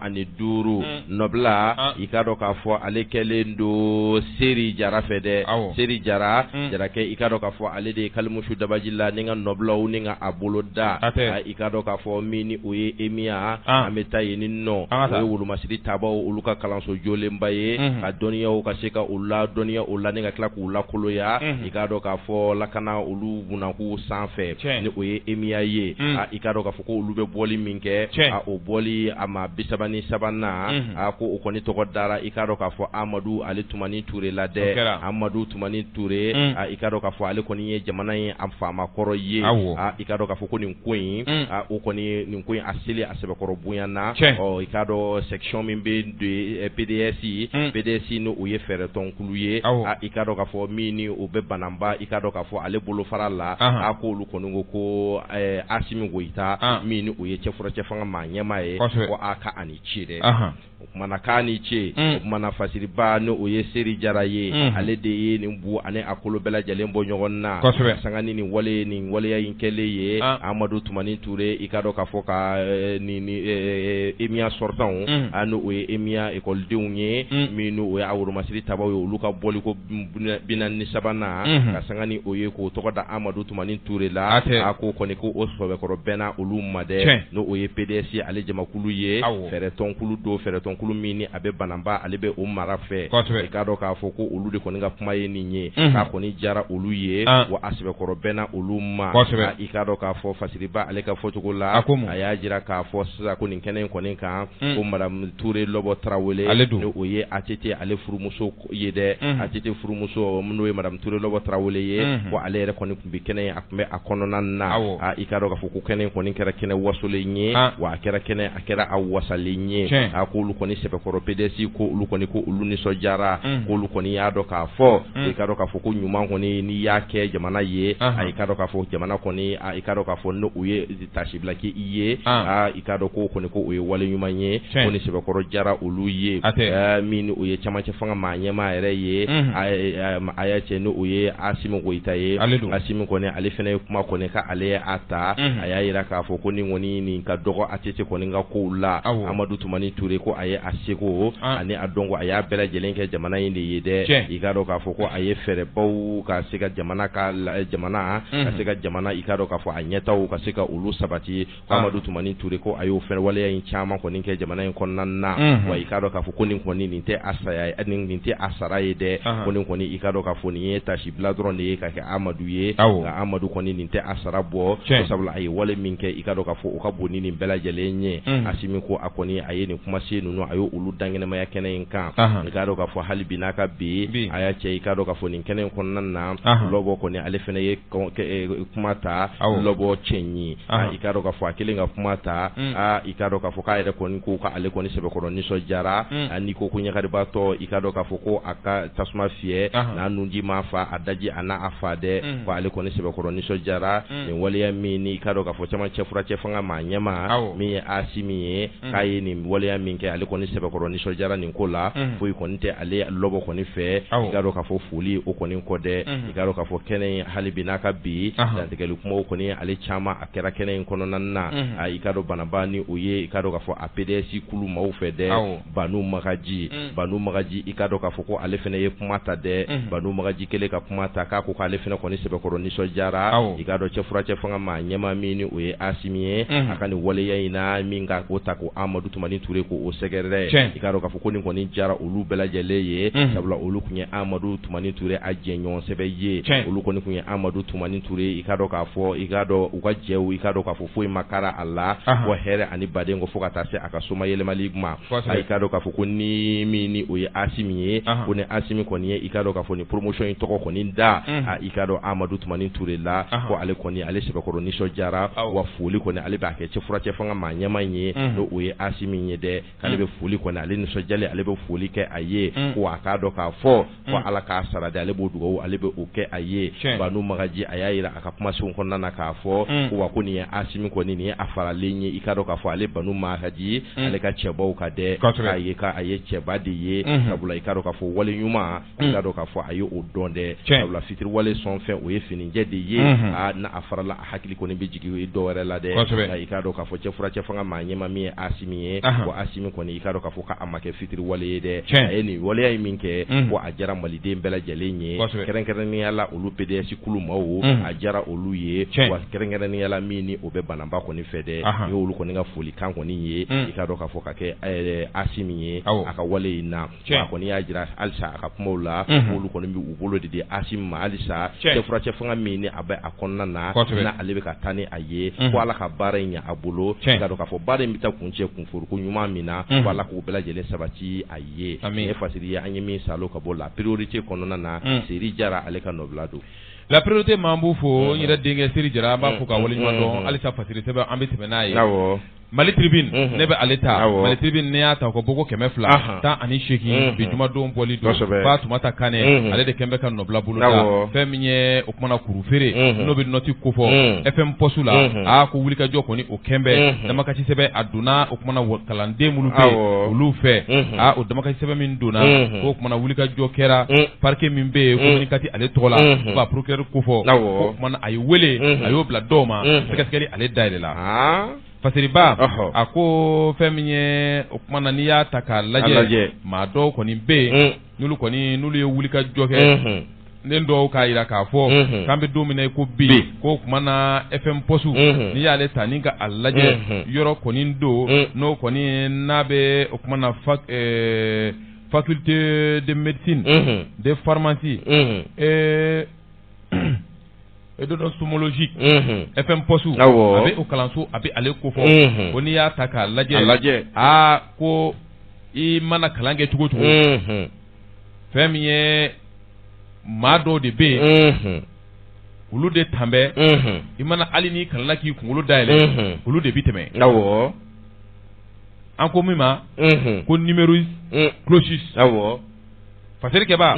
Speaker 2: nɔbila i ka dɔn k'a fɔ ale kɛlen don Seri Jara fɛ dɛ Seri Jara jarakɛ i ka dɔn k'a fɔ ale de ye Kalimusu Dabaji la ni ka nɔbilaw ni ka a bolo da i ka dɔn k'a fɔ min ni o ye Emiya an bɛ taa yen ni nɔ o ye wolomasiri tabaw olu ka kalanso jolenba ye ka dɔnniyaw ka se ka u la dɔnniya o la ni ka tila k'u lakoloya i ka dɔn k'a fɔ lakana olu bunakun sanfɛ ni o ye Emiya ye i ka dɔn k'a fɔ ko olu bɛ bɔli min kɛ o bɔli a ma 33 nan ko o kɔni tɔgɔ dara i ka dɔn k'a fɔ Amadu Ale Tumani Ture la dɛ Amadu Tumani Ture i ka dɔn k'a fɔ ale kɔni ye jamana in a faama kɔrɔ ye i ka dɔn k'a fɔ ko nin ko in o kɔni nin ko in a seli a sɛbɛkɔrɔ bonyana i ka dɔn section min bɛ PDS ni o ye fɛrɛtɔnkulu ye i ka dɔn k'a fɔ min ni o bɛ bananba i ka dɔn k'a fɔ ale bolofara la ko olu kɔni ko Asimi Goyita min ni o ye cɛfurakɛ fanga maa ɲɛma ye ko a ka ani ci dɛ o kumana k'a ni ce o kumana fasiriba ni o ye Seri Jara ye ale de ye nin bu ani a kolo bɛɛ lajɛlen bɔ ɲɔgɔn na sanga ni nin waleya in kɛlen ye Amadu Tumani Ture i ka dɔn k'a fɔ ka ni Emiya sortanw ani o ye Emiya ekɔlidenw ye min o ye a wolomasiri tabaw ye olu ka bɔli ko 43 nan ka sanga ni o ye k'o tɔgɔ da Amadu Tumani Ture la a ko kɔni ko o sɔbɛkɔrɔ bɛnna olu ma dɛ no o ye PDS ale jamakulu ye fɛrɛtɔnkulu min ni a bɛ bananba ale bɛ o mara fɛ i ka dɔn k'a fɔ ko olu de kɔni ka kuma ye nin ye k'a kɔni jara olu ye wa a sɛbɛkɔrɔ bɛnna olu ma i ka dɔn k'a fɔ fasiriba ale ka fɔcogo la a y'a jira k'a fɔ sisan ko nin kɛnɛ in kɔni kan ko Madame Ture Lɔbɔ Tarawele ni o ye ATT ale furumuso ye dɛ ATT furumuso n'o ye Madame Ture Lɔbɔ Tarawele ye ko ale yɛrɛ kɔni tun bɛ kɛnɛ in a tun bɛ a kɔnɔna na i ka dɔn k'a fɔ ko kɛnɛ in kɔni kɛra kɛnɛ wasolen ye wa a kɛra a wasalen ye ko olu kɔni sɛbɛkɔrɔ PDS ko olu kɔni ko olu nisɔndiyara ko olu kɔni y'a dɔn k'a fɔ i ka dɔn k'a fɔ ko ɲuman kɔni n'i y'a kɛ jamana ye i ka dɔn k'a fɔ jamana kɔni i ka dɔn k'a fɔ n'o ye tasibila k'i ye i ka dɔn ko kɔni ko o ye wale ɲuman ye ko ni sɛbɛkɔrɔ jara olu ye min o ye camancɛ fanga maa ɲɛma yɛrɛ ye a y'a cɛ ni o ye Asimi Goyita ye Asimi kɔni ale fana ye kuma kɔni ka ale a ta a y'a jira k'a fɔ ko ni kɔni nin ka dɔgɔ ATT kɔni ka kow la Amadu Tumani Ture ko a ye a seko ani a dɔn ko a y'a bɛɛ lajɛlen kɛ jamana in de ye dɛ i ka dɔn k'a fɔ ko a ye fɛɛrɛbaw ka se ka jamana ka se ka jamana i ka dɔn k'a fɔ a ɲɛtaw ka se ka olu sabati Amadu Tumani Ture ko a y'o fɛn waleya in caman kɔni kɛ jamana in kɔnɔna na wa i ka dɔn k'a fɔ ko nin kɔni nin tɛ a sara ye dɛ ko nin kɔni i ka dɔn k'a fɔ nin ye tasibila dɔrɔn de ye ka kɛ Amadu ye nka Amadu kɔni nin tɛ a sara bɔ sabula a ye wale min kɛ i ka dɔn k'a fɔ o ka bon ni nin bɛɛ lajɛlen ye Asimi ko a kɔni a ye nin kumasen ninnu a ye olu dangɛnɛmaya kɛnɛ in kan i ka dɔn k'a fɔ hali bi n'a ka bi a y'a cɛ i ka dɔn k'a fɔ nin kɛnɛ in kɔnɔna na Lɔbɔ kɔni ale fana ye kuma ta Lɔbɔ Cɛnyi i ka dɔn k'a fɔ a kelen ka kuma ta i ka dɔn k'a fɔ k'a yɛrɛ kɔni ko k'ale kɔni sɛbɛkɔrɔ nisɔndiyara n'i ko ko ɲagaribatɔ i ka dɔn k'a fɔ ko a ka tasuma fiyɛ n'a nunji ma fa a daji a n'a a fa dɛ ko ale kɔni sɛbɛkɔrɔ nisɔndiyara nin waleya min ni i ka dɔn k'a fɔ camancɛ furakɛ fanga maa ɲɛma min ye Asimi ye k'a ye nin waleya min kɛ ale kɔni sɛbɛkɔrɔ nisɔndiyara nin ko la foyi kɔni tɛ ale Lɔbɔ kɔni fɛ i ka dɔn k'a fɔ foli o kɔni kɔ dɛ i ka dɔn k'a fɔ kɛnɛ in hali bi n'a ka bi dantigɛli kumaw kɔni ale caman a kɛra kɛnɛ in kɔnɔna na i ka dɔn banaba ni o ye i ka dɔn k'a fɔ a PDS kulu maaw fɛ dɛ Banu Magaji i ka dɔn k'a fɔ ko ale fana ye kuma ta dɛ Banu Magaji kɛlen ka kuma ta k'a ko k'ale fana kɔni sɛbɛkɔrɔ nisɔndiyara i ka dɔn cɛfurakɛ fanga maa ɲɛma min ni o ye Asimi ye a ka nin waleya in na min ka o ta ko Amadu Tumani Ture ko o sɛgɛrɛ i ka dɔn k'a fɔ ko nin kɔni jara olu bɛɛ lajɛlen ye sabula olu tun ye Amadu Tumani Ture a jɛɲɔgɔn sɛbɛ ye olu kɔni tun ye Amadu Tumani Ture i ka dɔn k'a fɔ i ka dɔn u ka jɛw i ka dɔn k'a fɔ foyi ma kara a la wa hɛrɛ ani baden ko fo ka taa se a ka soma yɛlɛmali ma i ka dɔn k'a fɔ ko ni min ni o ye Asimi ye ko ni Asimi kɔni ye i ka dɔn k'a fɔ ni promotion in tɔgɔ kɔni da i ka dɔn Amadu Tumani Ture la ko ale kɔni ale sɛbɛkɔrɔ nisɔndiyara wa foli kɔni ale b'a kɛ cɛfurakɛ fanga maa ɲɛma ye n'o o ye Asimi ye dɛ k'ale bɛ foli kɔni ale nisɔndiyalen ale bɛ foli kɛ a ye ko a k'a dɔn k'a fɔ ko Ala k'a sara de ale b'o dugawu ale bɛ o kɛ a ye ye Banu Magaji aya yira aka kuma sun konna na ka fo wa ko ni Asimi ko ni afaralen ye ikado ka fo ale Banu Magaji ale ka chebo ka de aye ka aye cheba de ye sabula ikado ka fo wale nyuma ikado ka fo aye o donde sabula fitri wale son fe o ye fini je de ye na afarala hakili ko ni be jigi do were la de ikado ka fo che fura che fanga ma nyema mi Asimi ye wa Asimi ko ni ikado ka fo ka amake fitri wale de ni wale ay minke wa ajara malide bela jelenye kerenkereni yala olu PDS kulu mawo ajara olu ye wa kerenkereni yala mini obe banamba ko ni fede yo olu ko ni ga foli kan ko ni ye ikado ka fo ka ke Asimi ye aka wale ina wa ko ni ajira alsa aka kumola olu ko ni bi ubolo de Asimi ma alsa te fura che fanga mini abe akonna na alebe ka tani aye ko ala ka bare nya abulo ikado ka fo bare mbita kunche kunfuru ko nyuma mina wala ko bela jele sabati aye e fasiri ya anyemi salo ka bo la priorité konona na Seri Jara ale ka noblado
Speaker 1: la priorité mambu fo yira dingue Seri Jara ba fo ka wali nyando alisa fasiri sebe ambe temenaye Mali Tribune nebe aleta Mali Tribune ne ata ko boko kemefla ta ani sheki bi juma don boli do ba tumata kane ale de kembe kan nobla bulu da feminye o kuma kuru fere no bi noti ko fo FM posula a ko wuli ka joko ni o kembe dama ka ci sebe aduna o kuma kalande mulu be ulu fe a o dama ka ci sebe min duna ko kuma wuli ka jokera parke min be communicati ale tola ba procureur ko fo ko kuma ay wele ayo bla doma sekateri ale dailela fasiri ba ako feminye okumana ni ya taka laje ma do ko ni be nulu ko ni nulu ye wuli ka joke nden do ka ira ka fo kambe domine ko bi ko kumana FM posu ni ya leta ni ga alaje yoro ko ni do no ko ni nabe okumana faculté de médecine de pharmacie et de nostomologique FM posu abe o kalanso abe ale ko fo oni ya taka laje ko I mana kalange tugo femiye mado de be ulu de tambe I mana alini kalaki kungulu daile ulu de biteme
Speaker 2: awo
Speaker 1: anko mima ko numéros clochis
Speaker 2: awo
Speaker 1: fasere ke ba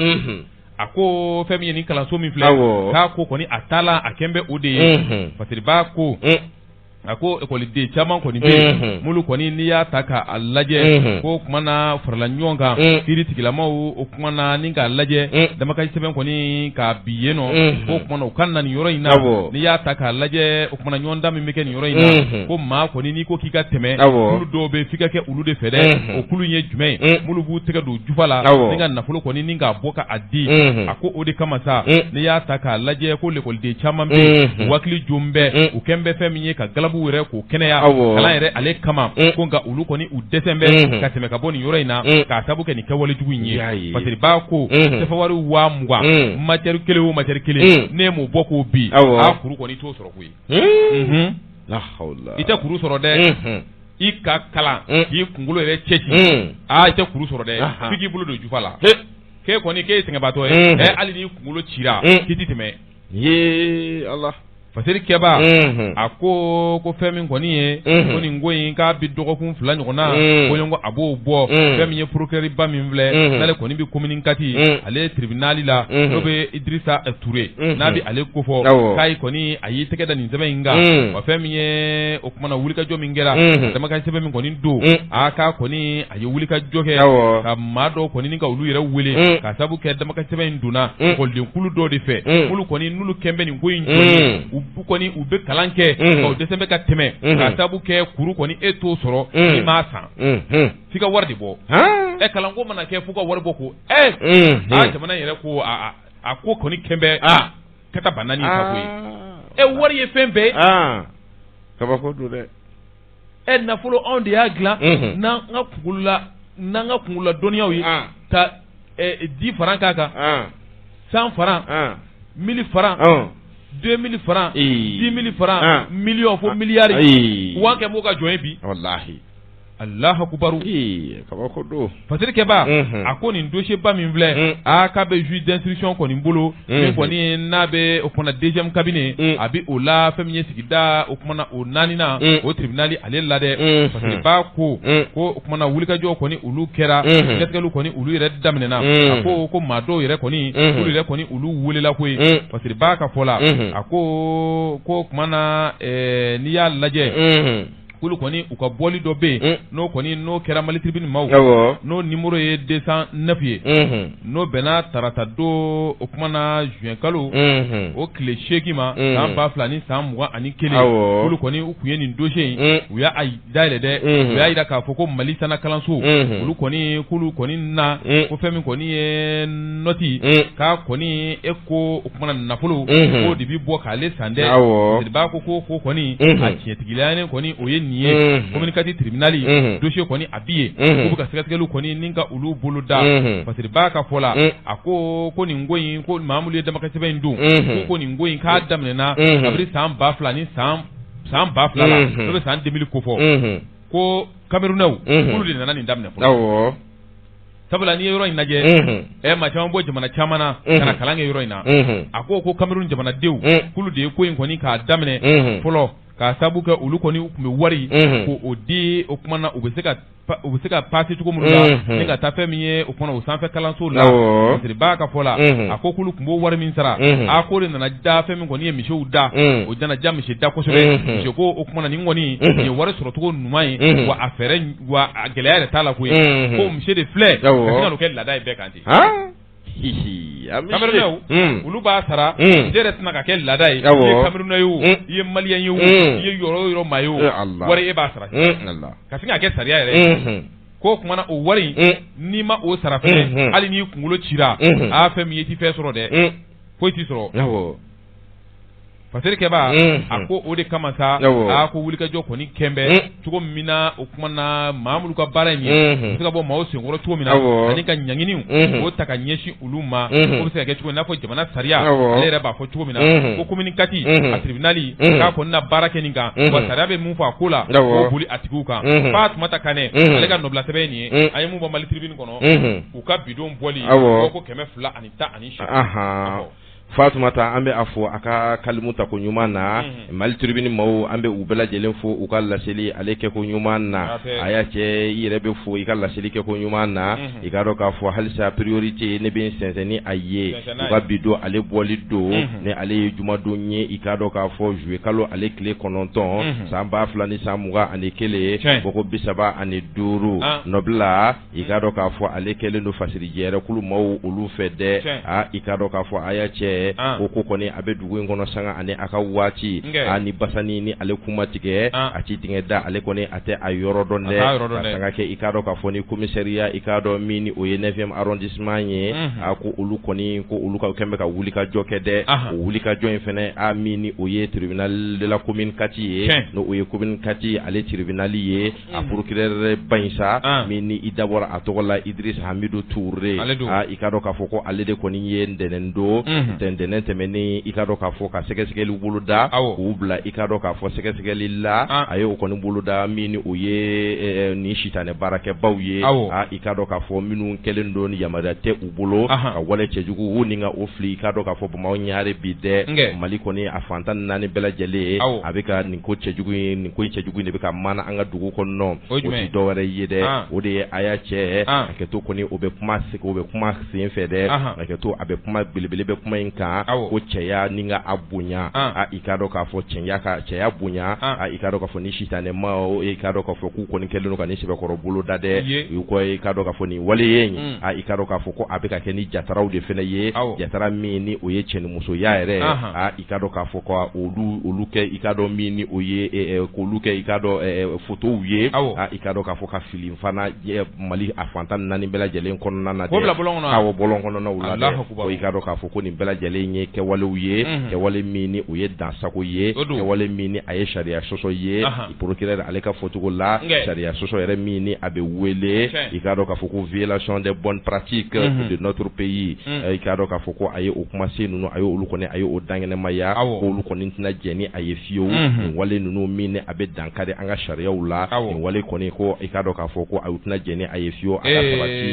Speaker 1: ako femiye ni kalanso mi fle ka ko koni atala akembe ode fasere ba ko ako ekoli de chaman koni be mulu koni ni ya taka alaje ko kuma na farla nyonga iri tikilama o kuma na ninga alaje da maka seben koni ka biyeno ko kuma na kanna ni yoro ina ni ya taka alaje o kuma na nyonda mi meke ni yoro ina ko ma koni ni ko kika teme mulu do be fika ke ulu de fede o kulu nye jume mulu bu tega do jufala ninga nafulo koni ninga boka adi ako ode kama sa ni ya taka alaje ko le kol de chaman be wakli jumbe o kembe femiye ka bu were ko kenaya kala yere ale kama ko nga ulu koni u desembe ka teme ka boni yoro ina ka sabu ke ni kawale jugunye patri ba ko se fa waru wa mwa matière kele ne mo boko bi a kuru koni to soro kuyi
Speaker 2: la hawla
Speaker 1: ite kuru soro de ika kala ki kungulo yere chechi a ite kuru soro de fiki bulu do jufala ke koni ke tinga bato ali ni kungulo chira kiti teme
Speaker 2: ye Allah
Speaker 1: fasiri keba ako ko femi ngoni ye koni ngoyi ka bi dogo kun fula nyona ko yongo abo bo femi ye procureur ba min vle nale koni bi communicati ale tribunal la robe Idrissa Touré nabi ale ko fo kai koni ayi teke da ni zebe inga wa femi ye o kuma na wulika jo mingera dama ka sebe min koni do aka koni ayi wulika joke ka mado koni ninga ulu yere wele ka sabu ke dama ka sebe nduna ko le kulu do de fe kulu koni nulu kembe ni ngoyi bu koni ube kalanke ko desembe ka teme ka sabu ke kuru koni eto soro ni ma san fika wardi bo e kalango mana ke fuka warbo ko jamana yere ko a ko koni kembe kata banani ka koyi wari ye fembe
Speaker 2: ka ba ko do de
Speaker 1: na fulo on de agla na nga kungula doniya yi ta 10 francs kaka 100 francs 1000 francs 2000 francs 10 000 francs million fo milliard wanke mo ka join bi
Speaker 2: wallahi
Speaker 1: Allahu akbar
Speaker 2: kaba ko do
Speaker 1: fasiri ke ba ako ni dossier ba min vle ka be juge d'instruction ko ni bolo ni ko ni na be o kona deuxième cabinet abi o la famille sigida o kona o nanina o tribunal ale lade fasiri ba ko o kona wulika jo ko ni ulu kera gaskelu ko ni ulu yere damnena ako ko mado yere ko ni ulu yere ko ni ulu wulela ko fasiri ba ka fola ako ko kona ni ya laje kulu koni uka boli do be no koni no kera mali tribune maw no numéro ye 209 ye no bena tarata do o kuma na juin kalo o kile sheki ma san ba flani san muga ani kele kulu koni ukuye ni dossier u ya ay dale de u ya ida ka foko mali sana kalanso kulu koni na ko femi koni e noti ka koni eko o kuma na nafolo ko dibi bo kale sande ba ko koni a tietigilane koni o ye niye communicatif tribunali dossier koni abiye ko buka sikaskelu koni ninga ulu buluda parce ba ka fola ako ko ni ngoyin ko mamulu de makati ben du ko ni ngoyin ka damnena abri sam ba flani sam ba flala do san 2000 ko fo ko Camerounaw kulu de nana ni damne fo sabula ni yoro inaje ma chambo jamana chamana kana kalange yoro ina ako ko Cameroun jamana dew kulu de ko yin koni ka damne folo ka sabu ka ulu koni ukume wari ko odi okumana ubeseka pasi tuko murula ninga tafe miye okumana usanfe kalanso la siri ba ka fola akokulu kumbo wari min sara akore na dafe min koni emisho uda o jana jam shi da ko sobe je ko okumana ni ngoni ni wari soro tuko numai wa afere wa agelere tala ko mshe de fleur kasi na lokel la dai be kanti Camerounaw ulu ba sara jere tna ka kel ladai ye Camerounaw ye Malien yu ye yoro mayo wari e ba sara Allah kasi nga ke sariya yere ko kuma na o wari ni ma o sara fe ali ni kungulo chira a fe mi yeti fe soro de ko ti soro fasiri ke ba ako o de kama sa ako wulika jo ko ni kembe tuko mina o kuma na mamulu ka bara nyi tuka bo mawo sengoro tuko mina ani ka nyangini o taka nyeshi uluma ko se ke tuko na fo jamana sariya ale reba fo tuko mina ko communicati a tribunali ka ko na bara ke ninga wa sariya be mu fa kula ko buli atikuka pat mata kane ale ka nobla tebe ni ay mu ba mali tribune kono u ka bidon boli ko keme fula ani ta ani shi
Speaker 2: Fatoumata ambe afo aka kalimuta ko nyumana mal tribune maw ambe ubela jelen fo ukalla seli aleke ko nyumana ayache irebe fo ikalla seli ke ko nyumana igaro ka fo halisa priorité ne ben senseni aye ukabido ale bolido ne ale juma donye ikado ka fo jouer kalo ale clé kononton samba flani samuga ane kele boko bisaba ane duru nobla igado ka fo ale kele no fasiri jere kulu maw ulu fede ikado ka fo ayache ko koni abe dugu ngono sanga ane aka wati ani basani ni ale kuma tige ati dinge da ale koni ate ayoro donde sanga ke ikado ka foni commissariat ikado mini o 9e arrondissement ye ako ulu koni ko ulu ka kembe ka wulika jokede wulika join fene a mini o ye tribunal de la commune kati ye no o ye commune kati ale tribunal ye a procureur Bainsa mini idabora atola Idriss Hamidou Touré ikado ka foko ale de koni ye ndenendo denen temeni ikado ka fo ka sekesekeli buluda ubla ikado ka fo sekesekeli la ayo ko ni buluda mini uye ni shitane barake bawye ikado ka fo minu kelendo ni yamada te ubulo ka wale chejugu uninga ofli ikado ka fo bama nyaare bide maliko ni afanta nani bela jele abika ni ko chejugu ni bika mana anga dugu ko no o ti dowere yede o de ayache ke to ko ni obe kuma sin fede ke to abe kuma bilibili be kuma inka o cheya ninga abunya ikado ka fo cheya bunya ikado ka fo ni shitane ma o ikado ka fo ku ko ni keleno ka ni sibe ko bulu dade yuko ikado ka fo ni wale yenyi ikado ka fo ko abeka ke ni jataraw de fene ye jatara mini o ye cheni muso ya ere ikado ka fo ko oluke ikado mini o ye ko luke ikado photo ye ikado ka fo ka film fana mali afanta nani bela jelen kono nana de awo bolongo no wula o ikado ka fo ko ni bela lajɛlen ye kɛwalew ye kɛwale min ni u ye dansago ye kɛwale min ni a ye sariya sɔsɔ ye procureur ale ka fɔcogo la sariya sɔsɔ yɛrɛ min ni a bɛ wele i k'a dɔn k'a fɔ ko violation des bonnes pratiques de notre pays i k'a dɔn k'a fɔ ko a ye o kumasen ninnu a ye olu kɔni a ye o dangɛnɛmaya ko olu kɔni tɛna jɛn ni a ye fiyewu nin wale ninnu min ni a bɛ dankari an ka sariyaw la nin wale kɔni ko i k'a dɔn k'a fɔ ko a tɛna jɛn ni a ye fiyewu a ka sabati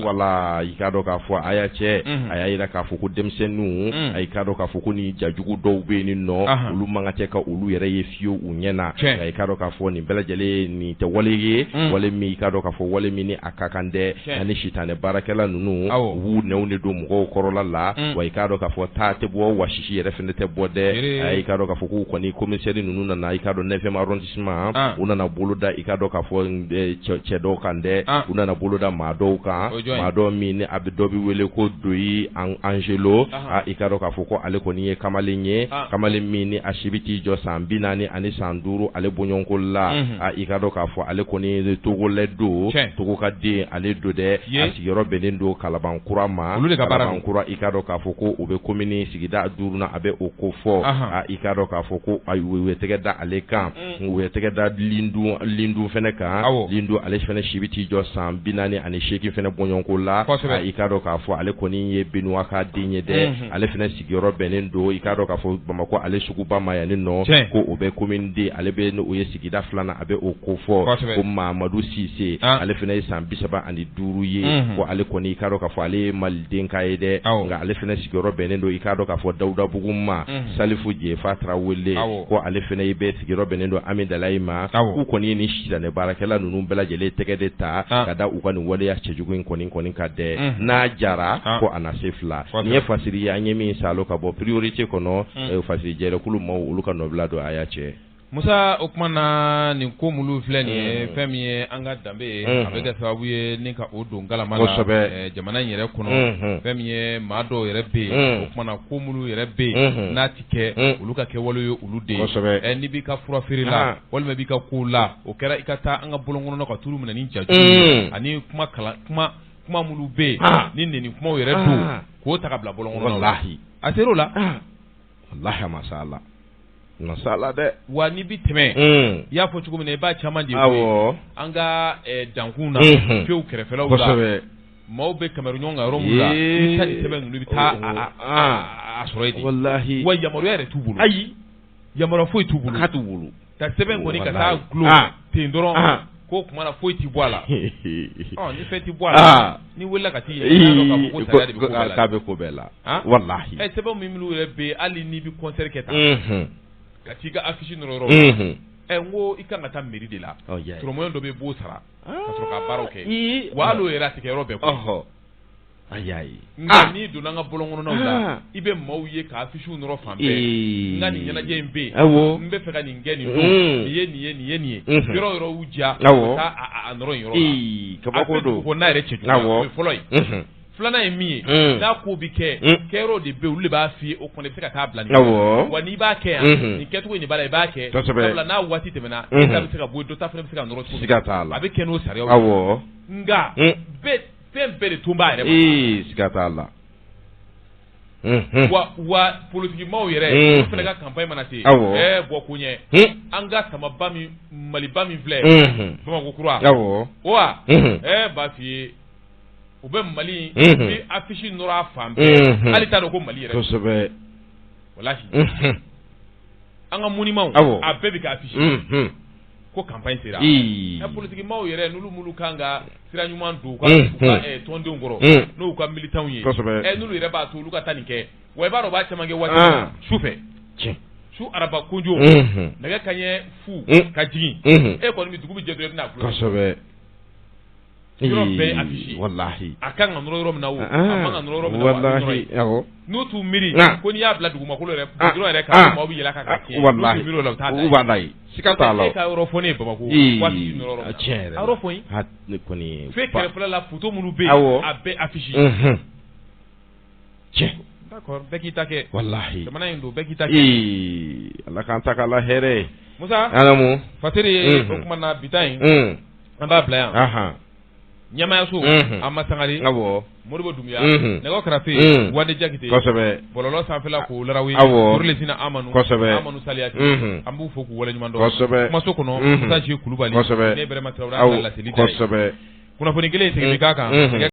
Speaker 2: wala i k'a dɔn k'a fɔ a y'a cɛ a y'a yira k'a fɔ ko denmisɛnninw a k'a dɔn k'a fɔ ko ni jajugu dɔw bɛ yen nɔ olu man ka tɛ ka olu yɛrɛ ye fiyewu u ɲɛna i k'a dɔn k'a fɔ nin bɛɛ lajɛlen nin tɛ wale ye wale min i k'a dɔn k'a fɔ wale min ni a ka kan dɛ ani sitanɛ baarakɛla ninnu u b'u nɛnw de don mɔgɔw kɔrɔla la wa i k'a dɔn k'a fɔ taa tɛ bɔ wa sisi yɛrɛ fɛnɛ tɛ bɔ dɛ i k'a dɔn k'a fɔ k'u kɔni commissaire ninnu nana i k'a dɔn 9e arrondissement u nana boloda i k'a dɔn k'a fɔ cɛ dɔw kan dɛ u nana boloda maa dɔw kan maa dɔw min a bɛ dɔ bɛ wele ko Doyi Angelo i k'a dɔn k'a fɔ ko ale kɔni ye kamalen ye kamalen min ni a si bɛ t'i jɔ san 40 ani san 5 ale bɔɲɔgɔnko la i k'a dɔn k'a fɔ ale kɔni togolɛ don togo ka den ale do dɛ a sigiyɔrɔ bɛnnen don Kalabankura ma Kalabankura i k'a dɔn k'a fɔ ko u bɛ commune sigida 5 a bɛ o ko fɔ i k'a dɔn k'a fɔ ko u ye tɛgɛ da ale kan u ye tɛgɛ da Lindu fɛnɛ kan Lindu ale fɛnɛ si bɛ t'i jɔ san 48 fɛnɛ bɔɲɔgɔnko la i k'a dɔn k'a fɔ ale kɔni ye Benoît ka den ye dɛ ale fɛnɛ sigiyɔrɔ bɛnnen don i k'a dɔn k'a fɔ Bamakɔ ale suguba ma yan nɔ ko o bɛ commune de ale bɛ o ye sigida 2 a bɛ o ko fɔ ko Mamadou Cissé ale fɛnɛ ye san 35 ye ko ale kɔni i k'a dɔn k'a fɔ ale ye maliden ka ye dɛ nka ale fɛnɛ sigiyɔrɔ bɛnnen don i k'a dɔn k'a fɔ Dawudabugu ma Salifu Jefa Tarawele ko ale fɛnɛ ye bɛ sigiyɔrɔ bɛnnen don Amidalayi ma k'u kɔni ye ni sitanɛ baarakɛla ninnu bɛɛ lajɛlen tɛgɛ de ta ka da u ka nin waleya cɛjugu in kɔni ka dɛ n'a jara ko a na se fila nin ye fasiri ye an ye min salo ka bɔ priorité kɔnɔ fasiri jɛrɛkulu maaw olu ka nɔbila don a y'a cɛ
Speaker 1: Musa o kuma na nin ko mulu filɛ nin ye fɛn min ye an ka danbe ye a bɛ kɛ sababu ye ni ka o don galama la jamana in yɛrɛ kɔnɔ fɛn min ye maa dɔw yɛrɛ bɛ yen o kuma na ko mulu yɛrɛ bɛ yen n'a ti kɛ olu ka kɛ wale ye olu de ye n'i b'i ka fura feere la walima b'i ka ko la o kɛra i ka taa an ka bɔlɔnkɔnɔ ka turu minɛ ni jajugu ani kuma mulu bɛ yen ni nɛni kumaw yɛrɛ don k'o ta ka bila bɔlɔnkɔnɔ la a ser'o la
Speaker 2: wallahi masala masala dɛ
Speaker 1: wa ni bi tɛmɛ i y'a fɔ cogo min na i b'a caman de fɔ an ka dankun na few kɛrɛfɛlaw la maaw bɛ kamaru ɲɔgɔn kan yɔrɔ min la i ta ni sɛbɛn ninnu i bɛ taa a sɔrɔ yen de
Speaker 2: wallahi wa
Speaker 1: yamaruya yɛrɛ t'u bolo ayi yamaruya foyi t'u bolo
Speaker 2: ka t'u bolo
Speaker 1: ka sɛbɛn kɔni ka taa gulo ten dɔrɔn ko kuma na foyi ti bɔ a la ni fɛn ti bɔ a la ni wulila ka t'i yɛlɛ ko sariya de bɛ ko bɛɛ la
Speaker 2: k'a bɛ ko bɛɛ la wallahi
Speaker 1: sɛbɛn min minnu yɛrɛ bɛ hali n'i bɛ concert kɛ tan ka t'i ka affiche nɔrɔ yɔrɔ la n ko i kan ka taa mairie de la turumɔɲɔ dɔ bɛ b'o sara ka sɔrɔ ka baaraw kɛ wa hali o yɛrɛ a tɛ kɛ yɔrɔ bɛɛ ko
Speaker 2: ayi
Speaker 1: nka n'i donna an ka bɔlɔnkɔnɔnaw la i bɛ maaw ye ka affiche nɔrɔ fan bɛɛ nka nin ɲɛnajɛ in bɛ yen n bɛ fɛ ka nin kɛ nin don nin ye nin ye yɔrɔ yɔrɔ y'u diya ka taa a nɔrɔ in yɔrɔ la
Speaker 2: kabako don
Speaker 1: ko n'a yɛrɛ cɛ jugu o ye fɔlɔ ye filanan ye min ye n'a ko bi kɛ kɛyɔrɔ de bɛ olu de b'a f'i ye o kɔni i bɛ se ka taa bila nin wa n'i b'a kɛ yan nin kɛcogo in de b'a la i b'a kɛ sabula n'a waati tɛmɛna dɔ bɛ se ka bɔ dɔ ta fana bɛ se ka nɔrɔ cogo a bɛ kɛ n'o sariyaw nka fɛn bɛɛ de tun b'a yɛrɛ ma
Speaker 2: siga t'a la
Speaker 1: wa politikimaw yɛrɛ olu fana ka campagne mana se bɔ ko ɲɛ an ka samaba min maliba min filɛ Bamakɔ kura wa b'a f'i ye u bɛ Mali ni affiche nɔrɔ a fan bɛɛ hali t'a dɔn ko Mali yɛrɛ
Speaker 2: kosɛbɛ
Speaker 1: wallahi an ka monument a bɛɛ bɛ kɛ affiche ko campagne sera politikimaw yɛrɛ n'olu kan ka sira ɲuman don u ka tɔndenw kɔrɔ n'u ka militants ye n'olu yɛrɛ b'a to olu ka taa nin kɛ wa i b'a dɔn u b'a caman kɛ waati su fɛ su araba kunjo nɛgɛ kanɲɛ fu ka jigin kɔni dugu bɛ jɛ dɔrɔn i bɛna a
Speaker 2: kosɛbɛ
Speaker 1: yɔrɔ bɛɛ affiché
Speaker 2: wallahi
Speaker 1: a kan ka nɔrɔ yɔrɔ min na o a man ka nɔrɔ yɔrɔ min na wallahi n'u t'u miiri ko n'i y'a bila dugumakolo yɛrɛ yɔrɔ yɛrɛ kan maaw bɛ yɛlɛ ka kɛ wallahi n'u t'u miiri o la u t'a da
Speaker 2: u b'a da ye siga t'a la
Speaker 1: e ka yɔrɔ fɔ ne ye Bamako waati nɔrɔ yɔrɔ
Speaker 2: tiɲɛ yɛrɛ
Speaker 1: a yɔrɔ fɔ
Speaker 2: ha ne kɔni
Speaker 1: fɛ kɛrɛfɛla la photo minnu bɛ yen a bɛɛ affiché
Speaker 2: tiɲɛ
Speaker 1: d'accord bɛɛ k'i ta kɛ
Speaker 2: wallahi
Speaker 1: jamana in don bɛɛ k'i ta kɛ
Speaker 2: ala k'an ta k'ala hɛrɛ
Speaker 1: Musa
Speaker 2: alamu
Speaker 1: Fatiri o kuma na bi ta in an b'a bila yan Ɲamayaso Ama Sangare Modibo Doumbouya nɛgɛ karafe Wade Jakite bɔlɔlɔ sanfɛla ko Larawi Orlesina Amanu Saliyati an b'u fo k'u waleɲuman dɔn kumaso kɔnɔ Musa G Kulubali ne Ibrahima Traoré an ka laseli da ye kunnafoni kelen segin bɛ k'a kan